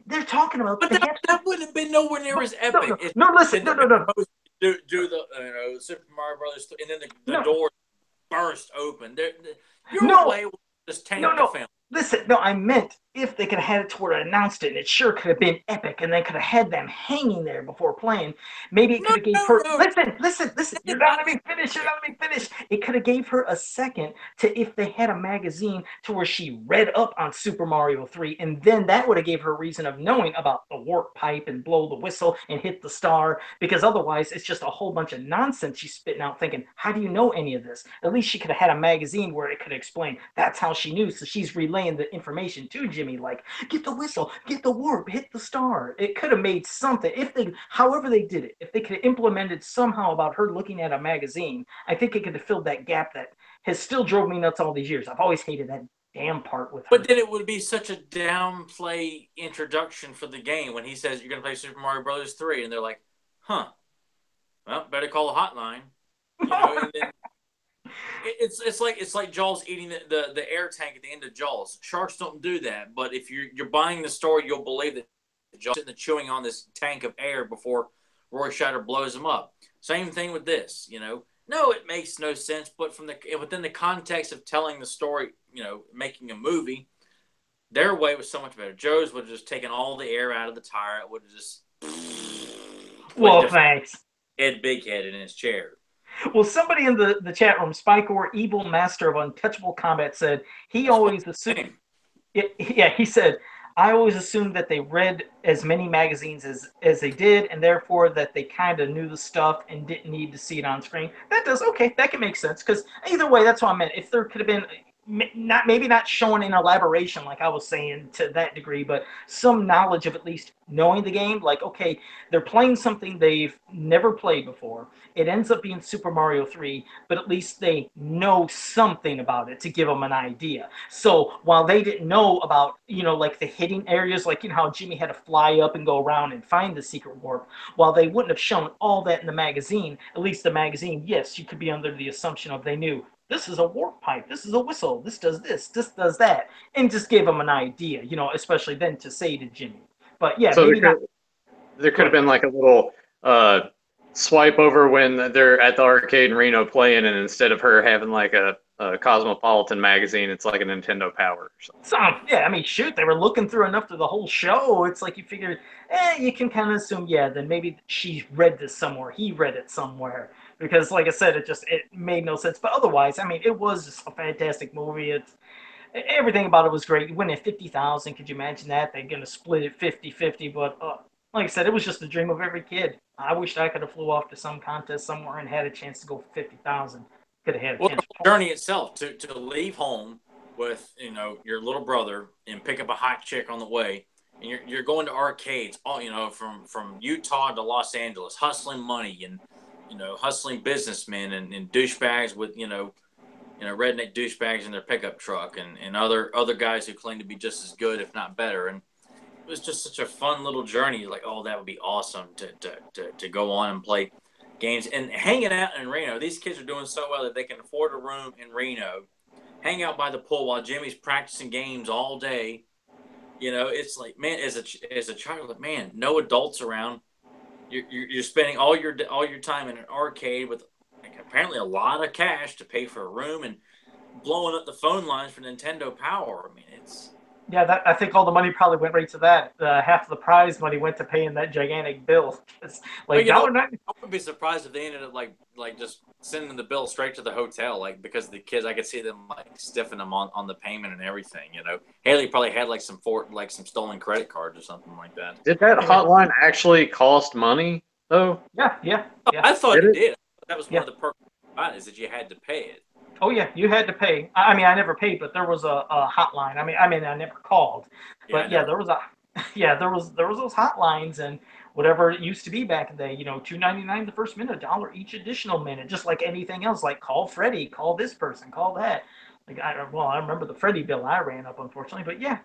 they're talking about But they have." that wouldn't have been nowhere near as No, epic. no, listen, no, no, no, Do the Super Mario Brothers 3, and then the no, door burst open. Your no, way was just no, tank the no. film. Listen, no, I meant if they could have had it to where it announced it, and it sure could have been epic, and they could have had them hanging there before playing. Maybe it No, could have gave no, her. no. Listen. You're not letting me finish. You're not letting me finish. It could have gave her a second to, if they had a magazine to where she read up on Super Mario 3, and then that would have gave her a reason of knowing about the warp pipe and blow the whistle and hit the star. Because otherwise, it's just a whole bunch of nonsense she's spitting out, thinking, "How do you know any of this?" At least she could have had a magazine where it could explain. That's how she knew. So she's relaying the information to Jimmy, like, get the whistle, get the warp, hit the star. It could have made something, if they, however they did it, if they could have implemented somehow about her looking at a magazine. I think it could have filled that gap that has still drove me nuts all these years. I've always hated that damn part with her. But then it would be such a downplay introduction for the game when he says you're going to play Super Mario Brothers 3, and they're like, "Huh? Well, better call a hotline." And then it's like Jaws eating the air tank at the end of Jaws. Sharks don't do that, but if you're buying the story, you'll believe that Jaws is chewing on this tank of air before Roy Scheider blows him up. Same thing with this. No, it makes no sense, but within the context of telling the story, making a movie, their way was so much better. Joe's would have just taken all the air out of the tire. It would have just Well, thanks. big headed in his chair. Well, somebody in the chat room, Spike or Evil Master of Untouchable Combat, said he always assumed. Yeah, he said, I always assumed that they read as many magazines as they did, and therefore that they kind of knew the stuff and didn't need to see it on screen. That can make sense, because either way, that's what I meant. If there could have been maybe not showing an elaboration like I was saying to that degree, but some knowledge of at least knowing the game, like, okay, they're playing something they've never played before. It ends up being Super Mario 3, but at least they know something about it to give them an idea. So while they didn't know about, like the hidden areas, like, how Jimmy had to fly up and go around and find the secret warp, while they wouldn't have shown all that in the magazine, at least the magazine, yes, you could be under the assumption of they knew this is a warp pipe, this is a whistle, this does that, and just gave them an idea, especially then to say to Jimmy. But yeah, So maybe not. there could have been like a little swipe over when they're at the arcade in Reno playing, and instead of her having like a Cosmopolitan magazine, it's like a Nintendo Power or something. Yeah, I mean, shoot, they were looking through enough through the whole show. It's like you figure, you can kind of assume, yeah, then maybe she read this somewhere, he read it somewhere. Because, like I said, it made no sense. But otherwise, I mean, it was just a fantastic movie. everything about it was great. You win at 50,000. Could you imagine that? They're going to split it 50-50. But like I said, it was just the dream of every kid. I wished I could have flew off to some contest somewhere and had a chance to go for 50,000. Could have had a Well, chance. the journey itself to leave home with your little brother and pick up a hot chick on the way, and you're going to arcades, all from Utah to Los Angeles, hustling money and hustling businessmen and douchebags with redneck douchebags in their pickup truck and other guys who claim to be just as good if not better. And it was just such a fun little journey. Like, oh, that would be awesome to go on and play games and hanging out in Reno. These kids are doing so well that they can afford a room in Reno, hang out by the pool while Jimmy's practicing games all day. It's like, man, as a child, like, man, no adults around. You're spending all your time in an arcade with like, apparently a lot of cash to pay for a room and blowing up the phone lines for Nintendo Power. I mean, it's Yeah, I think all the money probably went right to that. Half of the prize money went to paying that gigantic bill. It's But like dollar ninety. I wouldn't be surprised if they ended up like just sending the bill straight to the hotel, like because the kids, I could see them like stiffing them on the payment and everything. Haley probably had like some stolen credit cards or something like that. Did that Yeah, hotline actually cost money though? yeah. I thought Did it it? did. That was one Yeah. of the perks about it, is that you had to pay it. Oh yeah, you had to pay. I mean, I never paid, but there was a hotline. I mean, I never called, Yeah, I but yeah, never. there was a yeah, there was those hotlines and whatever it used to be back in the day. $2.99 the first minute, a dollar each additional minute, just like anything else. Like call Freddie, call this person, call that. Like I remember the Freddie bill I ran up, unfortunately, but yeah,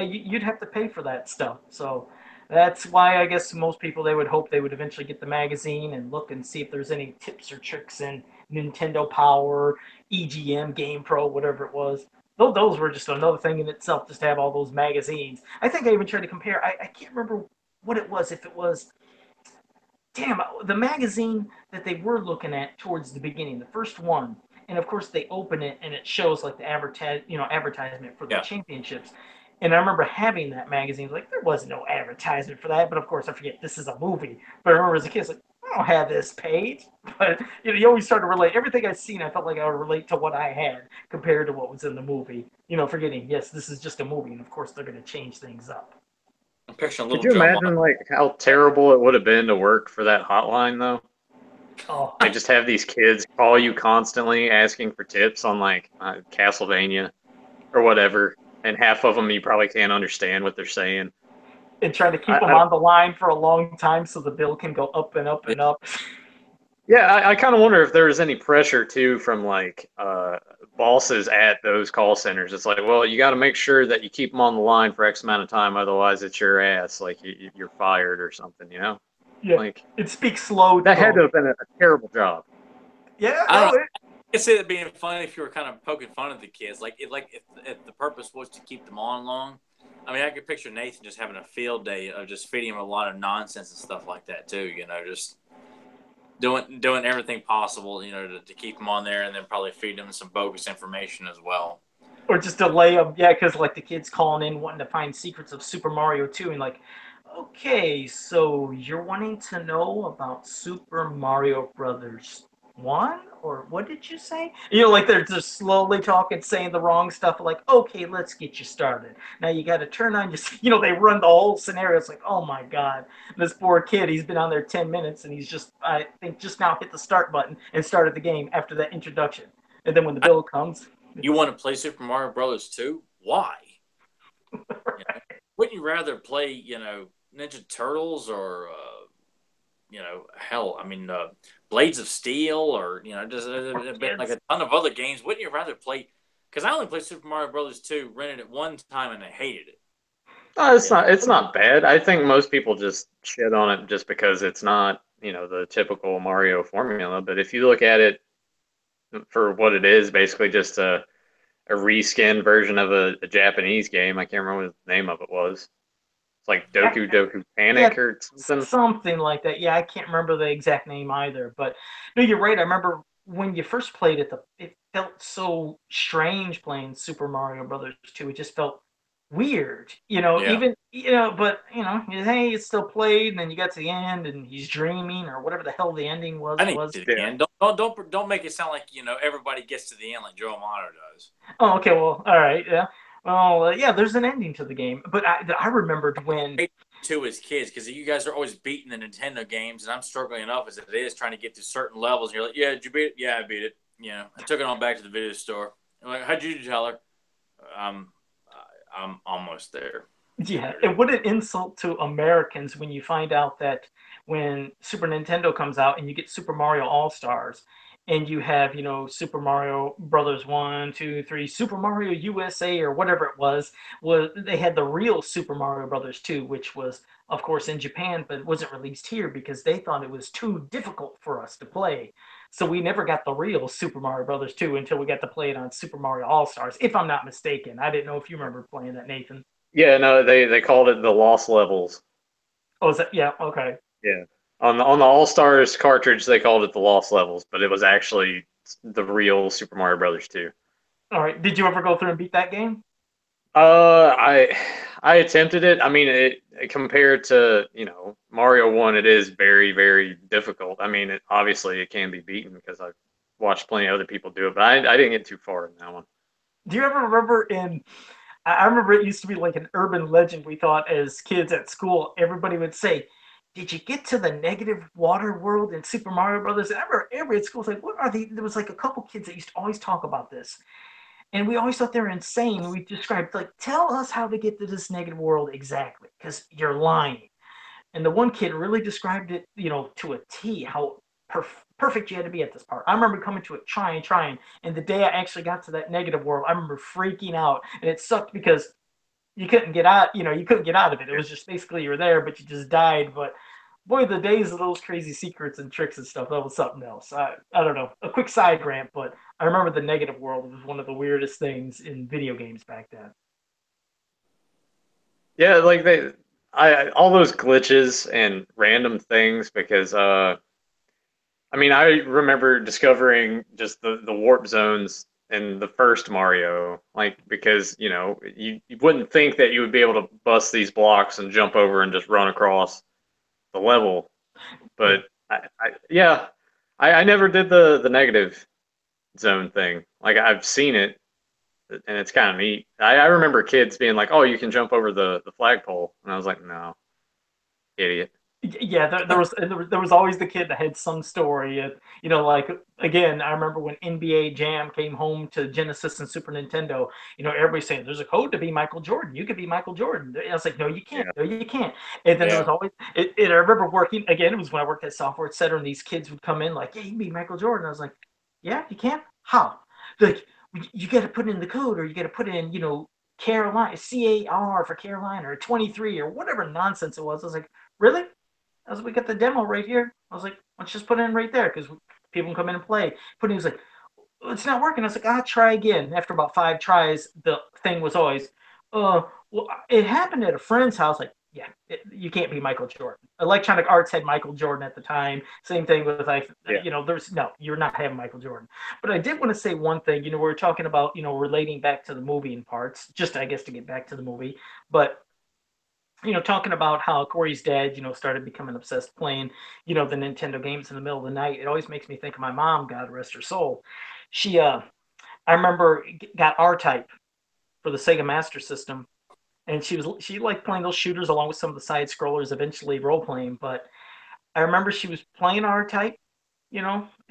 you'd have to pay for that stuff. So that's why I guess most people they would hope they would eventually get the magazine and look and see if there's any tips or tricks in Nintendo Power, EGM, Game Pro, whatever it was. Those were just another thing in itself, just to have all those magazines. I think I even tried to compare. I can't remember what it was. If it was, damn, the magazine that they were looking at towards the beginning, the first one, and of course they open it and it shows like the advertisement for the Yeah. championships. And I remember having that magazine. Like there was no advertisement for that, but of course I forget this is a movie. But I remember as a kid, like I don't have this page. But you always start to relate. Everything I've seen, I felt like I would relate to what I had compared to what was in the movie. Forgetting yes, this is just a movie, and of course they're going to change things up. I'm picturing Could little you Joe Mama. imagine like how terrible it would have been to work for that hotline though? Oh, They just have these kids call you constantly asking for tips on like Castlevania or whatever, and half of them you probably can't understand what they're saying. and trying to keep them I on the line for a long time so the bill can go up and up Yeah. and up. Yeah, I kind of wonder if there was any pressure too from like bosses at those call centers. It's like, well, you got to make sure that you keep them on the line for X amount of time, otherwise it's your ass. Like you're fired or something, you know? Yeah, Like it speaks slow that had to tone. have been a terrible job. Yeah, I don't no, know. I could see it being funny if you were kind of poking fun at the kids, like if the purpose was to keep them on long. I mean, I could picture Nathan just having a field day of just feeding him a lot of nonsense and stuff like that too. Just doing everything possible, to keep him on there, and then probably feed him some bogus information as well. or just delay them. Yeah, because like the kids calling in wanting to find secrets of Super Mario 2, and like, okay, so you're wanting to know about Super Mario Brothers 1, or what did you say? Like they're just slowly talking, saying the wrong stuff. Like, okay, let's get you started. Now you got to turn on your, they run the whole scenario. It's like, oh my god, this poor kid. He's been on there 10 minutes, and he's I think, just now hit the start button and started the game after that introduction. And then when the bill comes, You want to play Super Mario Brothers 2? Why? Wouldn't you rather play, Ninja Turtles or, hell, I mean, Blades of Steel or, just like kids. a ton of other games? Wouldn't you rather play? Because I only played Super Mario Brothers 2, rented it one time, and I hated it. It's You know, not. It's not bad. I think most people just shit on it just because it's not, the typical Mario formula. But if you look at it for what it is, basically just a reskin version of a Japanese game. I can't remember what the name of it was. It's like Yeah, Doku Doku yeah, Panic or something. something like that. Yeah, I can't remember the exact name either. But no, you're right. I remember when you first played it, it felt so strange playing Super Mario Brothers 2. It just felt weird, Yeah. even, but, hey, it's still played, and then you got to the end, and he's dreaming, or whatever the hell the ending I was. didn't get to the Yeah. end. Don't make it sound like everybody gets to the end like Joe Amato does. Oh, okay, well, all right, yeah. Well, yeah, there's an ending to the game, but I remembered when. To as kids, because you guys are always beating the Nintendo games, and I'm struggling enough as it is trying to get to certain levels. And you're like, yeah, did you beat it? Yeah, I beat it. I took it on back to the video store. I'm like, how'd you do, Tyler? I'm I'm almost there. Getting Yeah, there. and what an insult to Americans when you find out that when Super Nintendo comes out and you get Super Mario All Stars, and you have, Super Mario Brothers 1, 2, 3, Super Mario USA or whatever it was they had the real Super Mario Brothers 2, which was, of course, in Japan, but it wasn't released here because they thought it was too difficult for us to play. So we never got the real Super Mario Brothers 2 until we got to play it on Super Mario All Stars, if I'm not mistaken. I didn't know if you remember playing that, Nathan. Yeah, no, they called it the Lost Levels. Oh, is that? Yeah, okay. Yeah. On the All Stars cartridge, they called it the Lost Levels, but it was actually the real Super Mario Brothers 2. All right. Did you ever go through and beat that game? I attempted it. I mean, it compared to Mario 1, it is very very difficult. I mean, obviously it can be beaten because I've watched plenty of other people do it, but I didn't get too far in that one. Do you ever remember I remember it used to be like an urban legend we thought as kids at school. Everybody would say, "Did you get to the negative water world in Super Mario Brothers?" And I remember everybody at school was like, "What are these?" There was like a couple kids that used to always talk about this. And we always thought they were insane. We described, like, tell us how to get to this negative world exactly, because you're lying. And the one kid really described it, to a T, how perfect you had to be at this part. I remember coming to it, trying. And the day I actually got to that negative world, I remember freaking out. And it sucked because you couldn't get out, you couldn't get out of it. It was just basically you were there, but you just died. But boy, the days of those crazy secrets and tricks and stuff, that was something else. I don't know. A quick side rant, but I remember the negative world was one of the weirdest things in video games back then. Yeah, like all those glitches and random things because I mean, I remember discovering just the warp zones in the first Mario, like because you wouldn't think that you would be able to bust these blocks and jump over and just run across the level, Yeah. but yeah, I never did the negative zone thing. Like I've seen it, and it's kind of neat. I remember kids being like, "Oh, you can jump over the flagpole," and I was like, "No, idiot." Yeah, there was always the kid that had some story. Like, again, I remember when NBA Jam came home to Genesis and Super Nintendo. Everybody's saying there's a code to be Michael Jordan. You could be Michael Jordan. I was like, no, you can't. Yeah, No, you can't. And then there was Yeah. always. I remember working again. It was when I worked at Software Center, and these kids would come in like, yeah, you can be Michael Jordan. I was like, yeah, you can. How? Like, you got to put in the code, or you got to put in, Carolina, CAR for Carolina, or 23, or whatever nonsense it was. I was like, really? As we got the demo right here. I was like, let's just put it in right there because people can come in and play. But he was like, it's not working. I was like, I'll try again. After about 5 tries, the thing was always, well, it happened at a friend's house. Like, yeah, you can't be Michael Jordan. Electronic Arts had Michael Jordan at the time. Same thing with, like, yeah. there's no, you're not having Michael Jordan. But I did want to say one thing. We were talking about, relating back to the movie in parts, just I guess to get back to the movie. But talking about how Corey's dad, started becoming obsessed playing, the Nintendo games in the middle of the night. It always makes me think of my mom, God rest her soul. She, I remember, got R-Type for the Sega Master System, and she liked playing those shooters along with some of the side scrollers, eventually role playing. But I remember she was playing R-Type,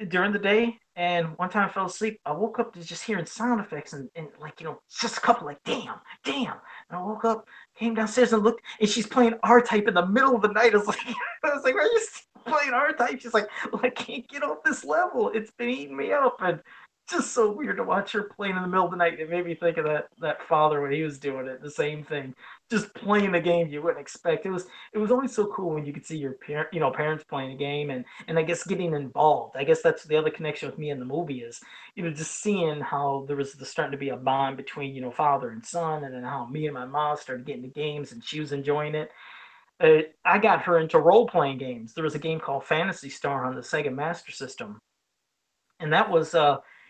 during the day. And one time I fell asleep. I woke up to just hearing sound effects and like, just a couple like, damn, damn. And I woke up, came downstairs and looked, and she's playing R-Type in the middle of the night. I was like, why are you still playing R-Type? She's like, well, I can't get off this level. It's been eating me up. And just so weird to watch her playing in the middle of the night. It made me think of that father when he was doing it. The same thing, just playing the game you wouldn't expect. It was always so cool when you could see your parents playing a game and I guess getting involved. I guess that's the other connection with me in the movie is, just seeing how there was starting to be a bond between, father and son, and then how me and my mom started getting the games and she was enjoying it. I got her into role playing games. There was a game called Fantasy Star on the Sega Master System, and that was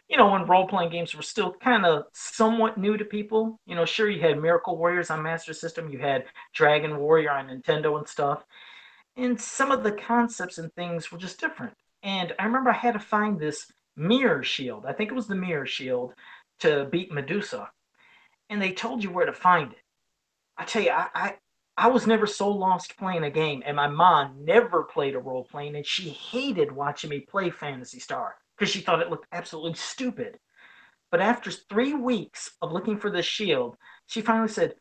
when role-playing games were still kind of somewhat new to people. Sure, you had Miracle Warriors on Master System, you had Dragon Warrior on Nintendo and stuff, and some of the concepts and things were just different. And I remember I had to find this mirror shield. I think it was the mirror shield to beat Medusa, and they told you where to find it. I tell you, I was never so lost playing a game, and my mom never played a role playing, and she hated watching me play Phantasy Star because she thought it looked absolutely stupid. But after 3 weeks of looking for this shield, she finally said,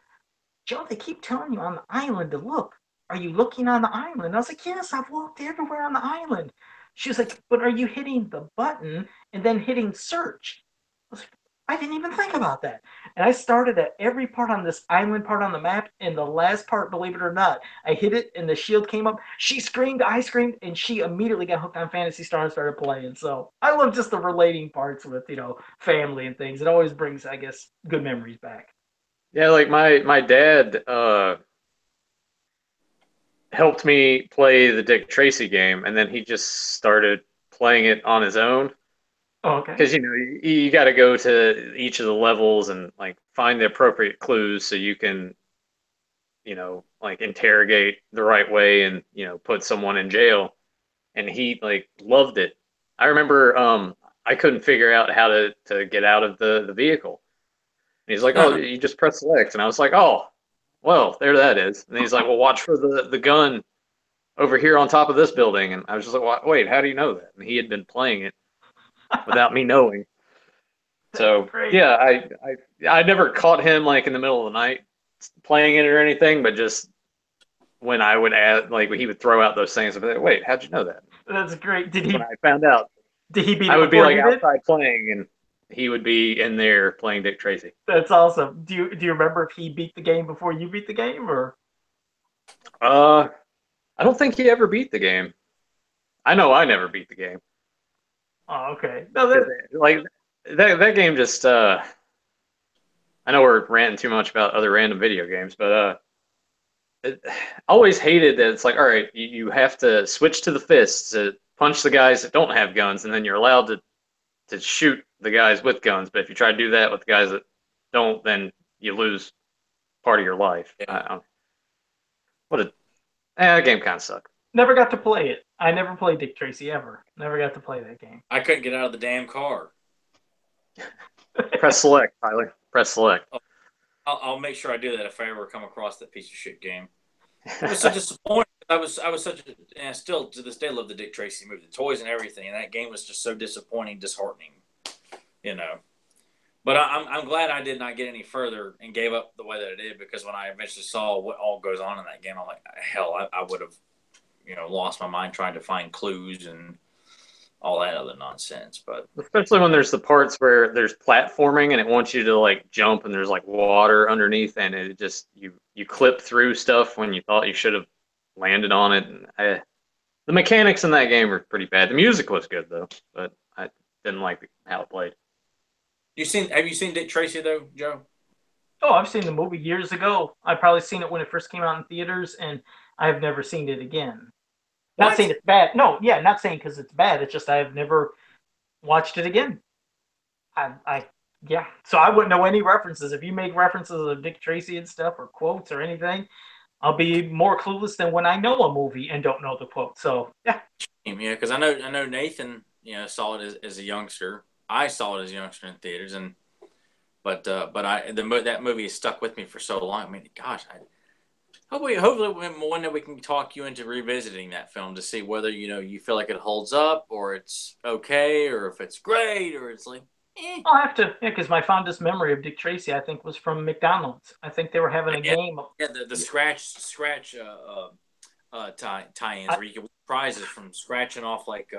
"Joe, they keep telling you on the island to look. Are you looking on the island?" I was like, "Yes, I've walked everywhere on the island." She was like, "But are you hitting the button and then hitting search?" I was like, "I didn't even think about that." And I started at every part on this island part on the map, and the last part, believe it or not, I hit it and the shield came up. She screamed, I screamed, and she immediately got hooked on Phantasy Star and started playing. So I love just the relating parts with, family and things. It always brings, I guess, good memories back. Yeah, like my dad helped me play the Dick Tracy game, and then he just started playing it on his own. Oh, okay. Because you got to go to each of the levels and like find the appropriate clues so you can like interrogate the right way and put someone in jail. And he like loved it. I remember I couldn't figure out how to get out of the vehicle. And he's like, "Oh, you just press select," and I was like, "Oh, well, there that is." And he's like, "Well, watch for the gun over here on top of this building." And I was just like, "Wait, how do you know that?" And he had been playing it without me knowing. So Great. yeah, I never caught him like in the middle of the night playing it or anything, but just when I would add like when he would throw out those things, I'd be like, "Wait, how'd you know that?" That's great. Did That's when he I found out. did he beat I it would be before like you did? outside playing, and he would be in there playing Dick Tracy. That's awesome. Do you remember if he beat the game before you beat the game, or? Uh, I don't think he ever beat the game. I know I never beat the game Oh, okay. No, because like that game just. I know we're ranting too much about other random video games, but I always hated that it's like, all right, you have to switch to the fists to punch the guys that don't have guns, and then you're allowed to shoot the guys with guns. But if you try to do that with the guys that don't, then you lose part of your life. Yeah. What a that game kind of sucked. never got to play it. I never played Dick Tracy ever. Never got to play that game. I couldn't get out of the damn car. Press select, Tyler. Press select. I'll make sure I do that if I ever come across that piece of shit game. It was so disappointing. I was such a, and I still to this day love the Dick Tracy movie, the toys and everything, and that game was just so disappointing, disheartening, you know. But I'm glad I did not get any further and gave up the way that I did, because when I eventually saw what all goes on in that game, I'm like, hell, I would have, lost my mind trying to find clues and all that other nonsense. But Especially when there's the parts where there's platforming and it wants you to like jump and there's like water underneath and it just you clip through stuff when you thought you should have landed on it. And the mechanics in that game were pretty bad. The music was good though, but I didn't like how it played. have you seen Dick Tracy though, Joe? Oh, I've seen the movie years ago. I've probably seen it when it first came out in theaters, and I've never seen it again. Not What? saying it's bad. No, yeah, not saying because it's bad. It's just I've never watched it again. Yeah. So I wouldn't know any references. If you make references of Dick Tracy and stuff or quotes or anything, I'll be more clueless than when I know a movie and don't know the quote. So yeah. Yeah, because I know Nathan, saw it as a youngster. I saw it as a youngster in theaters, and but that movie has stuck with me for so long. I mean, gosh, hopefully one day we can talk you into revisiting that film to see whether you feel like it holds up or it's okay or if it's great or it's like. I'll have to, yeah, because my fondest memory of Dick Tracy, I think, was from McDonald's. I think they were having a Yeah, game. yeah, the scratch tie-ins where you get prizes from scratching off like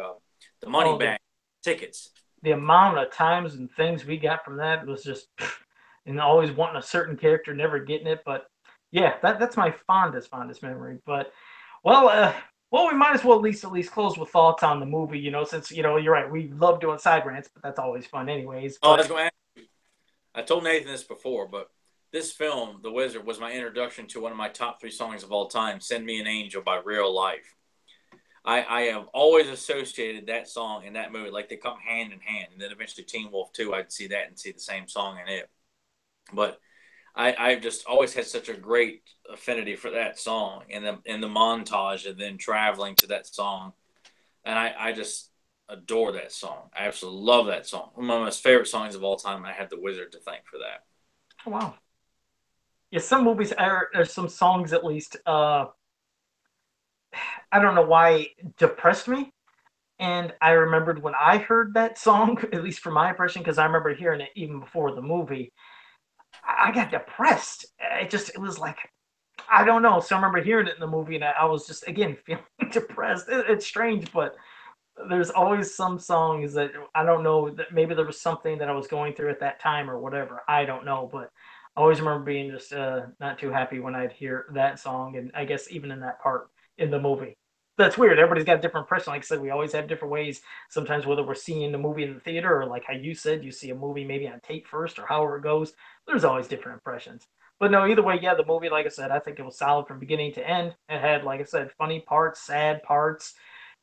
the money bag tickets. The amount of times and things we got from that was just, and always wanting a certain character, never getting it. But yeah, that's my fondest memory. But well, we might as well at least close with thoughts on the movie. Since you're right, we love doing side rants, but that's always fun, anyways. Oh, I But was going to ask you, I told Nathan this before, but this film, The Wizard, was my introduction to one of my top 3 songs of all time, "Send Me an Angel" by Real Life. I have always associated that song and that movie like they come hand in hand. And then eventually Teen Wolf 2, I'd see that and see the same song in it. But I've just always had such a great affinity for that song and the montage and then traveling to that song. And I just adore that song. I absolutely love that song. One of my most favorite songs of all time. I have the Wizard to thank for that. Oh, wow. Yeah, some movies or some songs at least. I don't know why it depressed me. And I remembered when I heard that song, at least from my impression, because I remember hearing it even before the movie. I got depressed. It was like I don't know. So I remember hearing it in the movie, and I was just again feeling depressed. It's strange, but there's always some songs that I don't know that maybe there was something that I was going through at that time or whatever. I don't know, but I always remember being just not too happy when I'd hear that song, and I guess even in that part in the movie. That's weird. Everybody's got a different impression. Like I said, we always have different ways. Sometimes whether we're seeing the movie in the theater or like how you said, you see a movie maybe on tape first or however it goes. There's always different impressions. But no, either way, yeah, the movie, like I said, I think it was solid from beginning to end. It had, like I said, funny parts, sad parts,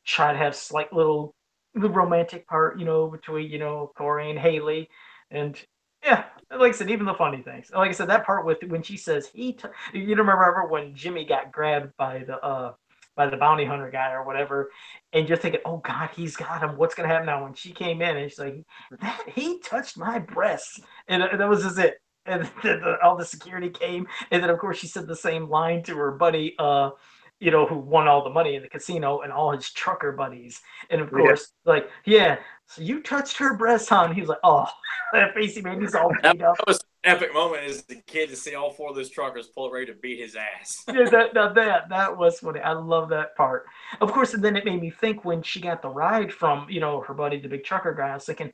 try to have slight little the romantic part, between, Corey and Haley. And yeah, like I said, even the funny things. Like I said, that part with when she says you remember when Jimmy got grabbed by the bounty hunter guy or whatever, and you're thinking, oh God, he's got him. What's gonna happen now? When she came in and she's like, that he touched my breasts, and that was just it. And then all the security came, and then of course she said the same line to her buddy, who won all the money in the casino and all his trucker buddies. And of Yeah. course, like, yeah, so you touched her breast, huh? And he was like, oh, that face he made, he's all That, beat up. that was an epic moment as a kid to see all four of those truckers pull ready to beat his ass. Yeah, that was funny. I love that part. Of course, and then it made me think when she got the ride from, her buddy, the big trucker guy, I was thinking,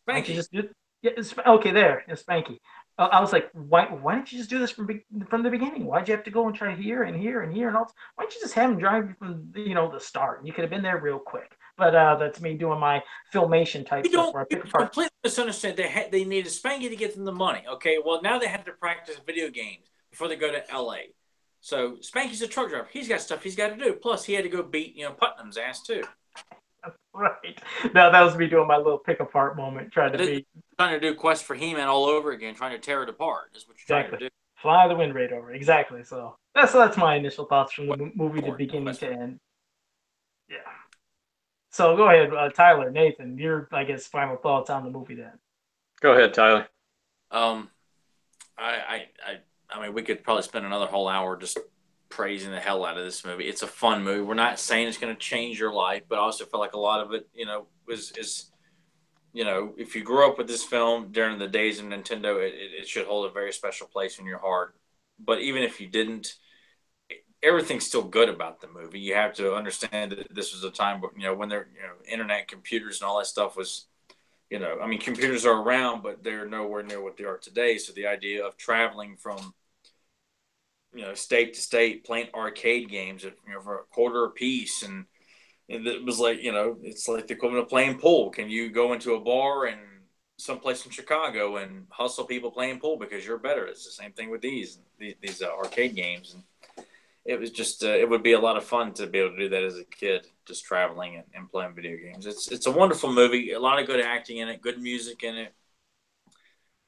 why don't you Spanky. just do yeah, okay, there, it's Spanky. I was like, why didn't you just do this from the beginning? Why'd you have to go and try here and here and here and all? Why don't you just have him drive you from the start? You could have been there real quick. But that's me doing my filmation type stuff where I You pick apart. completely misunderstand. They needed Spanky to get them the money. Okay, well now they have to practice video games before they go to L.A. So Spanky's a truck driver. He's got stuff he's got to do. Plus he had to go beat Putnam's ass too. Right. Now that was me doing my little pick apart moment, trying to be Trying to do Quest for He-Man all over again, trying to tear it apart. Is what you're trying exactly to do. fly the wind right over. Exactly. So that's my initial thoughts from the movie, the Quest beginning for to end. Yeah. So go ahead, Tyler, Nathan, your I guess final thoughts on the movie then. Go ahead, Tyler. Um, I mean, we could probably spend another whole hour just praising the hell out of this movie. It's a fun movie. We're not saying it's going to change your life, but I also feel like a lot of it, is if you grew up with this film during the days of Nintendo, it should hold a very special place in your heart. But even if you didn't, everything's still good about the movie. You have to understand that this was a time, when there, internet, computers, and all that stuff was, I mean, computers are around, but they're nowhere near what they are today. So the idea of traveling from, state to state, playing arcade games at, for a quarter a piece, and it was like, it's like the equivalent of playing pool. Can you go into a bar and someplace in Chicago and hustle people playing pool because you're better? It's the same thing with these arcade games. And it was just, it would be a lot of fun to be able to do that as a kid, just traveling and playing video games. It's a wonderful movie. A lot of good acting in it, good music in it.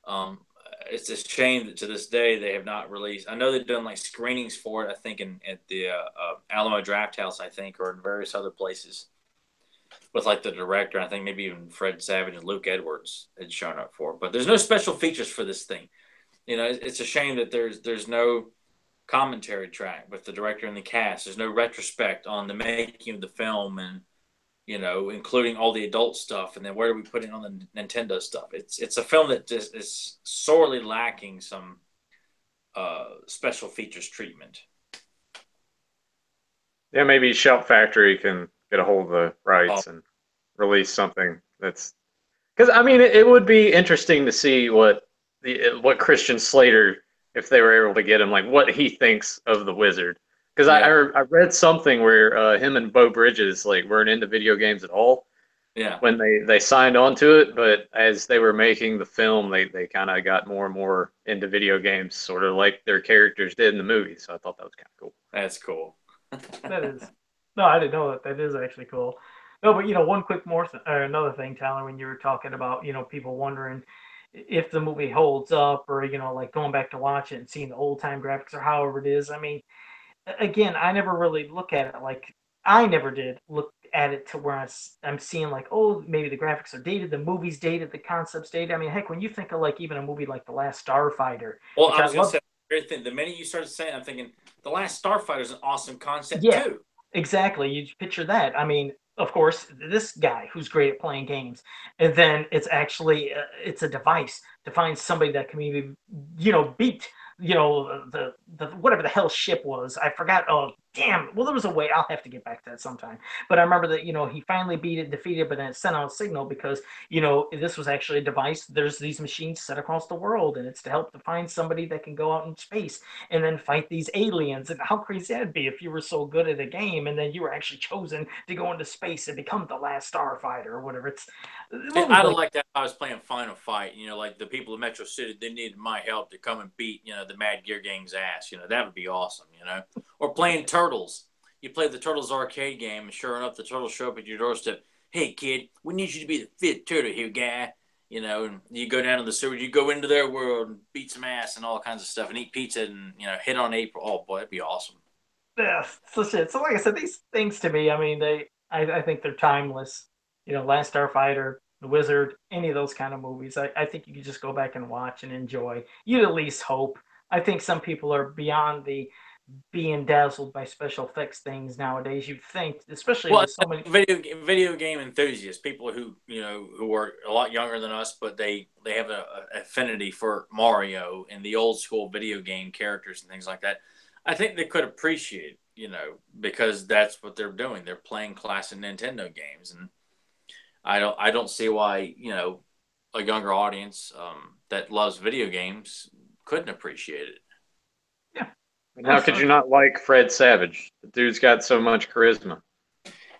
Um, it's a shame that to this day they have not released. I know they've done like screenings for it. I think at the Alamo Draft House, I think, or in various other places with like the director. I think maybe even Fred Savage and Luke Edwards had shown up for it. But there's no special features for this thing. It's a shame that there's no commentary track with the director and the cast. There's no retrospect on the making of the film and including all the adult stuff, and then where do we put it on the Nintendo stuff? It's a film that just is sorely lacking some special features treatment. Yeah, maybe Shout Factory can get a hold of the Oh, rights and release something that's because I mean it would be interesting to see what Christian Slater, if they were able to get him, like what he thinks of the Wizard. Because yeah, I read something where him and Bo Bridges like weren't into video games at all yeah. when they signed on to it, but as they were making the film, they kind of got more and more into video games, sort of like their characters did in the movie. So I thought that was kind of cool. That's cool. That is. No, I didn't know that. That is actually cool. No, but one quick more another thing, Tyler, when you were talking about people wondering if the movie holds up, or like going back to watch it and seeing the old time graphics or however it is. I mean, again, I never really look at it like I never did look at it to where I'm seeing like, oh, maybe the graphics are dated, the movie's dated, the concept's dated. I mean, heck, when you think of like even a movie like The Last Starfighter, Well, which I I was gonna love. say very thing. The minute you started saying, I'm thinking the Last Starfighter is an awesome concept Yeah, too. exactly. You picture that. I mean, of course, this guy who's great at playing games, and then it's actually it's a device to find somebody that can maybe beat the whatever the hell ship was. I forgot. Oh damn! Well, there was a way. I'll have to get back to that sometime. But I remember that he finally beat it, defeated, but then it sent out a signal because this was actually a device. There's these machines set across the world, and it's to help to find somebody that can go out in space and then fight these aliens. And how crazy that'd be if you were so good at a game and then you were actually chosen to go into space and become the last starfighter or whatever. It's See, movies I'd like like that if I was playing Final Fight. Like the people of Metro City, they needed my help to come and beat the Mad Gear Gang's ass. That would be awesome. Or playing Turtles. You play the Turtles arcade game, and sure enough, the Turtles show up at your doorstep. Hey, kid, we need you to be the fifth turtle here, guy. And you go down to the sewers, you go into their world and beat some ass and all kinds of stuff, and eat pizza and hit on April. Oh boy, that'd be awesome. yeah, so shit. So like I said, these things to me, I mean, I think they're timeless. Last Starfighter, The Wizard, any of those kind of movies. I think you could just go back and watch and enjoy. You'd at least hope. I think some people are beyond the being dazzled by special effects things nowadays. You'd think, especially Well, with so many. video game enthusiasts, people who are a lot younger than us, but they have a affinity for Mario and the old school video game characters and things like that. I think they could appreciate, because that's what they're doing. They're playing classic Nintendo games, and I don't see why a younger audience that loves video games couldn't appreciate it. Yeah. And Oh, how could so you not like Fred Savage? The dude's got so much charisma.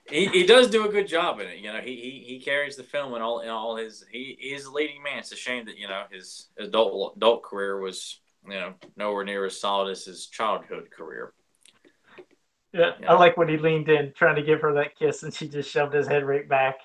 He does do a good job in it. He carries the film in all his. He is a leading man. It's a shame that his adult career was nowhere near as solid as his childhood career. yeah, You I know, like when he leaned in trying to give her that kiss and she just shoved his head right back.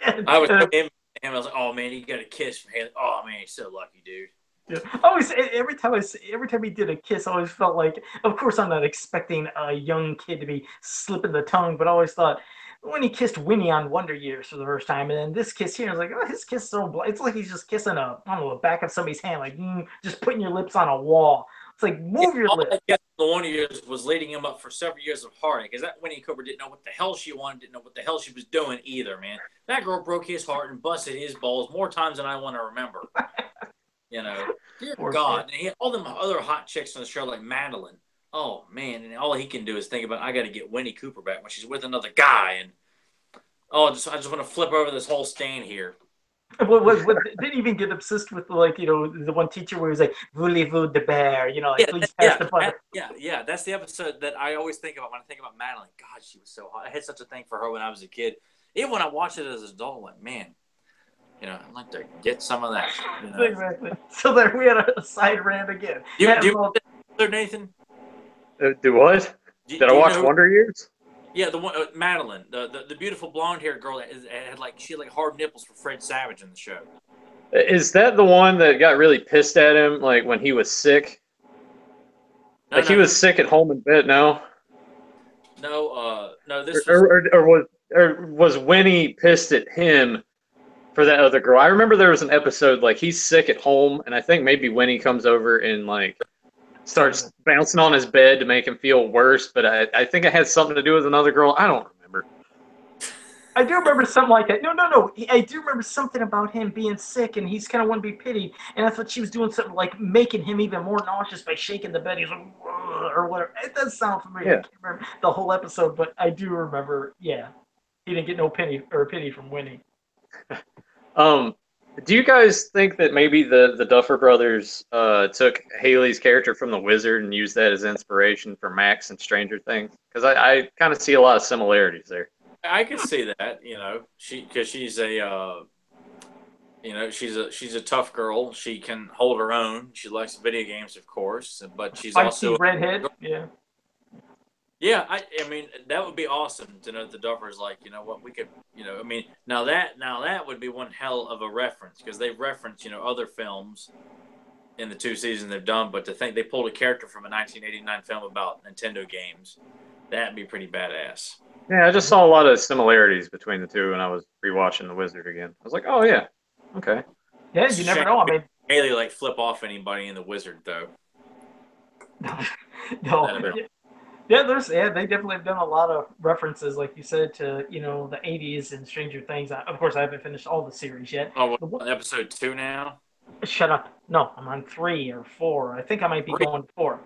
and, I was and him. I was like, oh man, he got a kiss from him. Oh man, he's so lucky, dude. yeah. Always every time he did a kiss, I always felt like, of course, I'm not expecting a young kid to be slipping the tongue, but I always thought when he kissed Winnie on Wonder Years for the first time, and then this kiss here, I was like, oh, his kiss is so it's like he's just kissing I don't know, the back of somebody's hand, like just putting your lips on a wall. It's like Yeah, move your all lips. that kiss in the 1 years was leading him up for several years of heartache. Because that Winnie Cooper didn't know what the hell she wanted, didn't know what the hell she was doing either, man. That girl broke his heart and busted his balls more times than I want to remember. Dear Poor God, kid. and he had all them other hot chicks on the show like Madeline. Oh man, and all he can do is think about I got to get Winnie Cooper back when she's with another guy, and I just want to flip over this whole stand here. Didn't even get obsessed with like the one teacher where he was like voulez-vous de bear, like Yeah, please pass the butter. yeah. That's the episode that I always think about when I think about Madeline. God, she was so hot. I had such a thing for her when I was a kid. Even when I watched it as an adult, I'm like, man, I'd like to get some of that. Exactly. So there we had a side rant again. Do you remember Nathan? Do what? Did I Do you watch know? Wonder Years? Yeah, the one Madeline, the beautiful blonde haired girl that had she had like hard nipples for Fred Savage in the show. Is that the one that got really pissed at him, like when he was sick? No, Like he no, no, was sick at home in bed. No, no. No. or, This was or, or was or was Winnie pissed at him for that other girl? I remember there was an episode like he's sick at home, and I think maybe Winnie comes over and like starts bouncing on his bed to make him feel worse. But I think it had something to do with another girl. I don't remember. I do remember something like that. No. I do remember something about him being sick and he's kind of want to be pitied. And I thought she was doing something like making him even more nauseous by shaking the bed. He's like, "Ugh," or whatever. It does sound familiar. I Yeah. can't remember the whole episode, but I do remember, yeah, he didn't get no pity from Winnie. Um, do you guys think that maybe the Duffer Brothers took Haley's character from The Wizard and used that as inspiration for Max and Stranger Things? Because I kind of see a lot of similarities there. I could see that. Because she's she's a tough girl. She can hold her own. She likes video games, of course, but she's Feisty also redhead, yeah. Yeah, I mean that would be awesome to know that the Duffers like, you know what, we could, I mean, now that would be one hell of a reference because they've referenced, other films in the 2 seasons they've done, but to think they pulled a character from a 1989 film about Nintendo games, that'd be pretty badass. Yeah, I just saw a lot of similarities between the two when I was rewatching The Wizard again. I was like, oh yeah, okay. Yeah, It's you a never shame know. I mean, Haley like flip off anybody in The Wizard though. no, That'd be they definitely have done a lot of references, like you said, to the '80s and Stranger Things. Of course, I haven't finished all the series yet. oh, The on episode 2 now. Shut up. No, I'm on 3 or 4. I think I might be 3. going 4.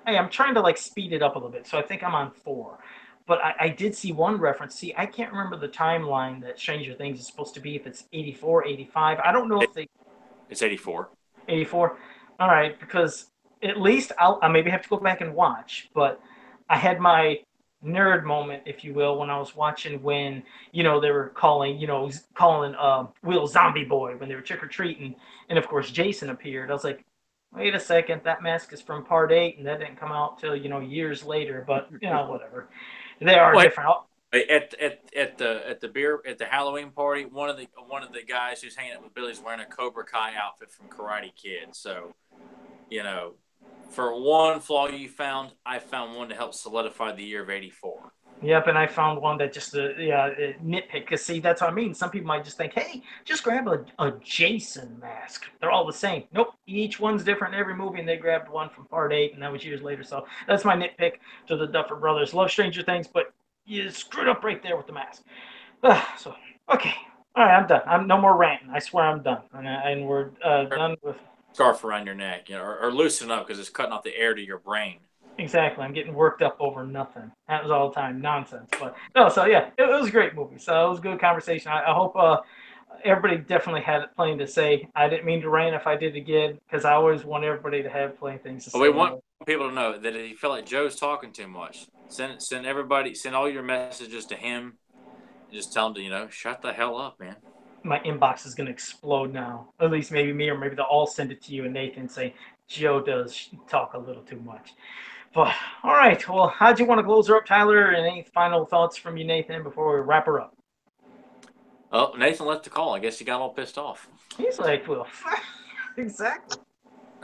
Hey, I'm trying to like speed it up a little bit, so I think I'm on 4. But I did see one reference. See, I can't remember the timeline that Stranger Things is supposed to be. If it's 84, 85. I don't know if they It's 84. 84. All right, because at least I maybe have to go back and watch. But I had my nerd moment, if you will, when I was watching when they were calling Will Zombie Boy when they were trick or treating, and of course Jason appeared. I was like, wait a second, that mask is from Part 8, and that didn't come out till years later. But whatever, they are Well, different. at the Halloween party, one of the guys who's hanging out with Billy's wearing a Cobra Kai outfit from Karate Kid. So, you know, for one flaw you found, I found one to help solidify the year of '84. Yep, and I found one that just nitpick. Cause see, that's what I mean. Some people might just think, hey, just grab a Jason mask. They're all the same. Nope, each one's different in every movie, and they grabbed one from Part 8, and that was years later. So that's my nitpick to the Duffer Brothers. Love Stranger Things, but you screwed up right there with the mask. So okay, all right, I'm done. I'm no more ranting. I swear I'm done, and we're done with. Scarf around your neck, or loosen up because it's cutting off the air to your brain. Exactly. I'm getting worked up over nothing. That was all the time nonsense. But no, so yeah, it was a great movie. So it was a good conversation. I hope everybody definitely had plenty to say. I didn't mean to rant if I did again because I always want everybody to have plenty of things to Well, we say. want people to know that if you feel like Joe's talking too much, send all your messages to him, and just tell him to shut the hell up, man. My inbox is going to explode now. At least maybe me, or maybe they'll all send it to you and Nathan say Joe does talk a little too much. But all right, well, how'd you want to close her up, Tyler? And any final thoughts from you, Nathan, before we wrap her up? Oh, Nathan left the call. I guess he got all pissed off. He's like, well, exactly.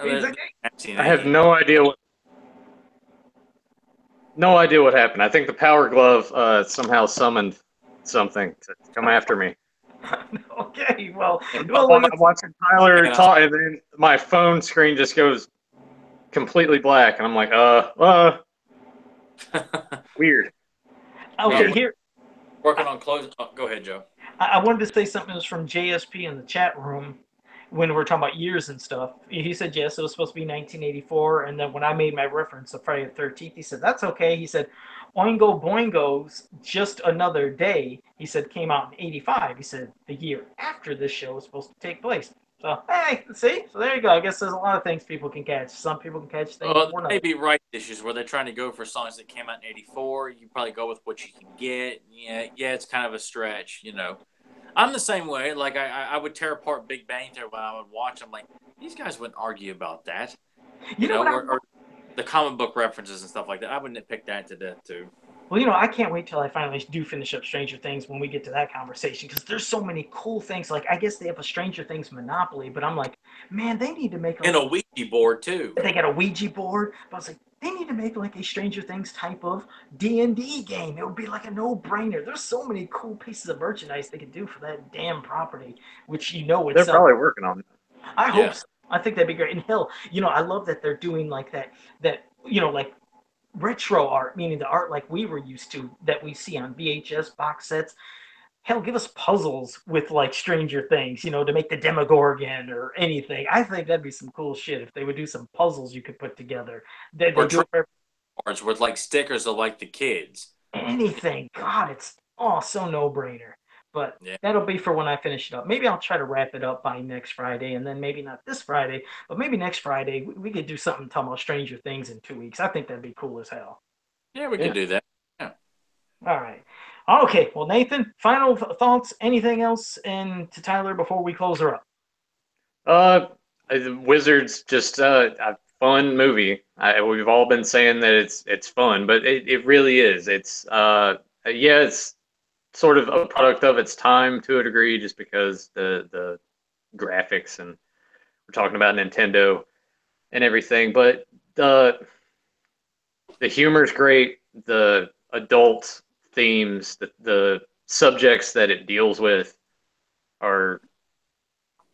He's like, I have no idea what happened. I think the Power Glove somehow summoned something to come after me. okay, well, I'm watching Tyler talk, and then my phone screen just goes completely black, and I'm like, weird. Okay, here. Working on closing. Oh, go ahead, Joe. I wanted to say something that was from JSP in the chat room when we're talking about years and stuff. He said, yes, it was supposed to be 1984. And then when I made my reference to Friday the 13th, he said, that's okay. He said, Oingo Boingo's Just Another Day, he said, came out in 85. He said, the year after this show was supposed to take place. So, hey, see? So there you go. I guess there's a lot of things people can catch. Some people can catch things more than maybe right issues where they're trying to go for songs that came out in '84. You probably go with what you can get. Yeah, it's kind of a stretch, I'm the same way. Like, I would tear apart Big Bang Theory when I would watch. I'm like, these guys wouldn't argue about that. Or the comic book references and stuff like that. I would nitpick that to death, too. Well, I can't wait till I finally do finish up Stranger Things when we get to that conversation, because there's so many cool things. Like, I guess they have a Stranger Things Monopoly, but I'm like, man, they need to make and a Ouija board too. They got a Ouija board, but I was like, they need to make like a Stranger Things type of D&D game. It would be like a no-brainer. There's so many cool pieces of merchandise they could do for that damn property, which they're probably working on it. I hope so. I think that'd be great. And hell, I love that they're doing like that like retro art, meaning the art like we were used to that we see on VHS box sets. Hell, give us puzzles with like Stranger Things, to make the Demogorgon or anything. I think that'd be some cool shit if they would do some puzzles you could put together. They do cards with like stickers of like the kids. Anything. God, it's so no-brainer. But that'll be for when I finish it up. Maybe I'll try to wrap it up by next Friday, and then maybe not this Friday, but maybe next Friday we could do something talking about Stranger Things in 2 weeks. I think that'd be cool as hell. Yeah, we could do that. Yeah. All right. Okay. Well, Nathan, final thoughts? Anything else to Tyler before we close her up? Wizards just I fun movie. We've all been saying that it's fun, but it really is. Yeah, it's sort of a product of its time to a degree, just because the graphics, and we're talking about Nintendo and everything. But the humor's great. The adult themes, the subjects that it deals with are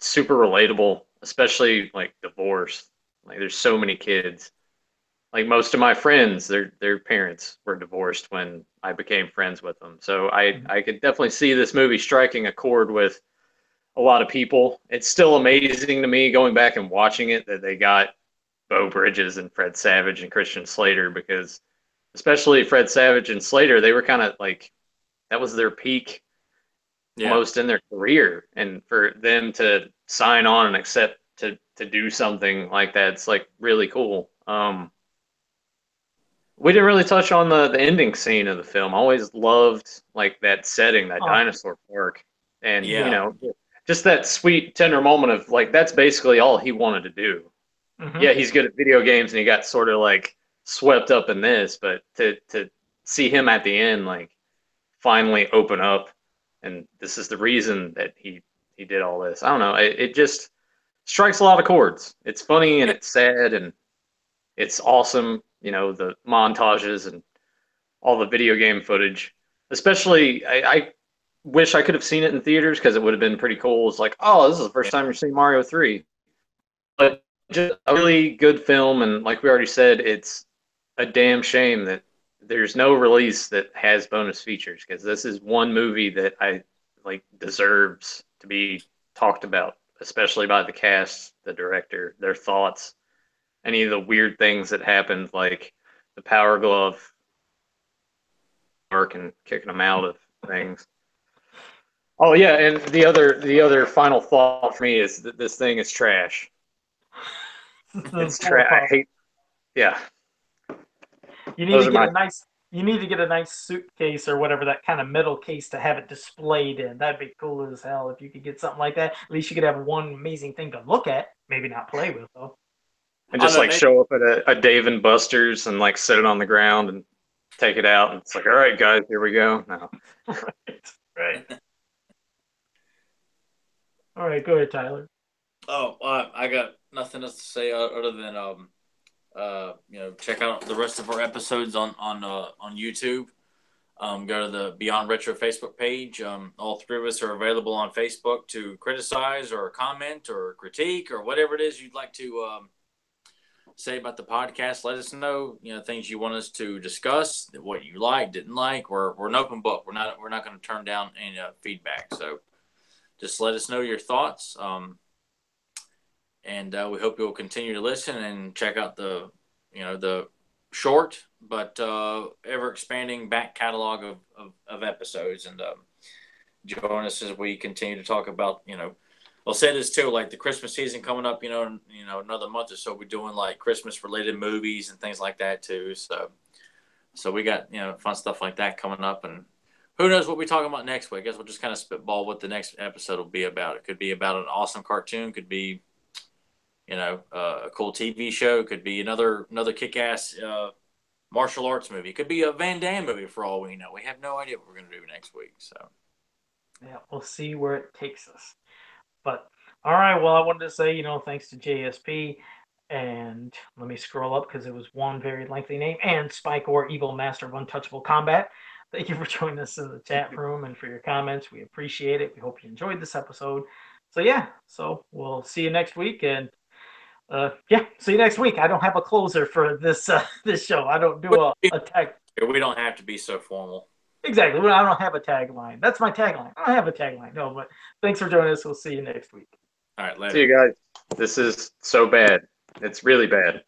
super relatable, especially like divorce. Like there's so many kids. Like most of my friends, their parents were divorced when I became friends with them. So I could definitely see this movie striking a chord with a lot of people. It's still amazing to me going back and watching it that they got Beau Bridges and Fred Savage and Christian Slater, because especially Fred Savage and Slater, they were kind of like that was their peak Yeah. almost in their career, and for them to sign on and accept to do something like that, it's like really cool. We didn't really touch on the ending scene of the film. I always loved like that setting, that Oh, dinosaur park, and Yeah. just that sweet tender moment of like that's basically all he wanted to do. hmm Yeah, he's good at video games and he got sort of like swept up in this, but to see him at the end like finally open up, and this is the reason that he did all this. I don't know. It just strikes a lot of chords. It's funny and Yeah. it's sad and it's awesome. The montages and all the video game footage. Especially, I wish I could have seen it in theaters because it would have been pretty cool. It's like, oh, this is the first time you're seeing Mario 3. But just a really good film, and like we already said, it's a damn shame that there's no release that has bonus features, because this is one movie that I like deserves to be talked about, especially by the cast, the director, their thoughts, any of the weird things that happened, like the Power Glove work and kicking them out of things. Oh yeah, and the other final thought for me is that this thing is trash. Those It's four trash. I parts. hate. Yeah, You need those to are get my. a nice. You need to get a nice suitcase or whatever, that kind of metal case to have it displayed in. That'd be cool as hell if you could get something like that. At least you could have one amazing thing to look at, maybe not play with though. And I just don't know. like Maybe. show up at a Dave and Buster's and like sit it on the ground and take it out, and it's like, all right, guys, here we go. No. Right. Right. All right. Go ahead, Tyler. Oh, I got nothing else to say other than check out the rest of our episodes on YouTube. Go to the Beyond Retro Facebook page. All three of us are available on Facebook to criticize or comment or critique or whatever it is you'd like to say about the podcast. Let us know, things you want us to discuss, what you like, didn't like. We're an open book. We're not going to turn down any feedback. So just let us know your thoughts. And we hope you'll continue to listen and check out the short but ever expanding back catalog of episodes, and join us as we continue to talk about, I'll say this too, like the Christmas season coming up, another month or so, we're doing like Christmas related movies and things like that too. So we got, fun stuff like that coming up, and who knows what we're talking about next week. I guess we'll just kind of spitball what the next episode will be about. It could be about an awesome cartoon, could be, a cool TV show, could be another kick-ass martial arts movie, it could be a Van Damme movie for all we know. We have no idea what we're going to do next week. So Yeah, we'll see where it takes us. But all right, well, I wanted to say, thanks to JSP, and let me scroll up because it was one very lengthy name, and Spike or Evil Master of Untouchable Combat. Thank you for joining us in the chat room and for your comments. We appreciate it. We hope you enjoyed this episode. So yeah, so we'll see you next week, and yeah, see you next week. I don't have a closer for this this show. I don't do a tag. we don't have to be so formal. Exactly. Well, I don't have a tagline. That's my tagline. I don't have a tagline. No, but thanks for joining us. We'll see you next week. All right, later. See you guys. This is so bad. It's really bad.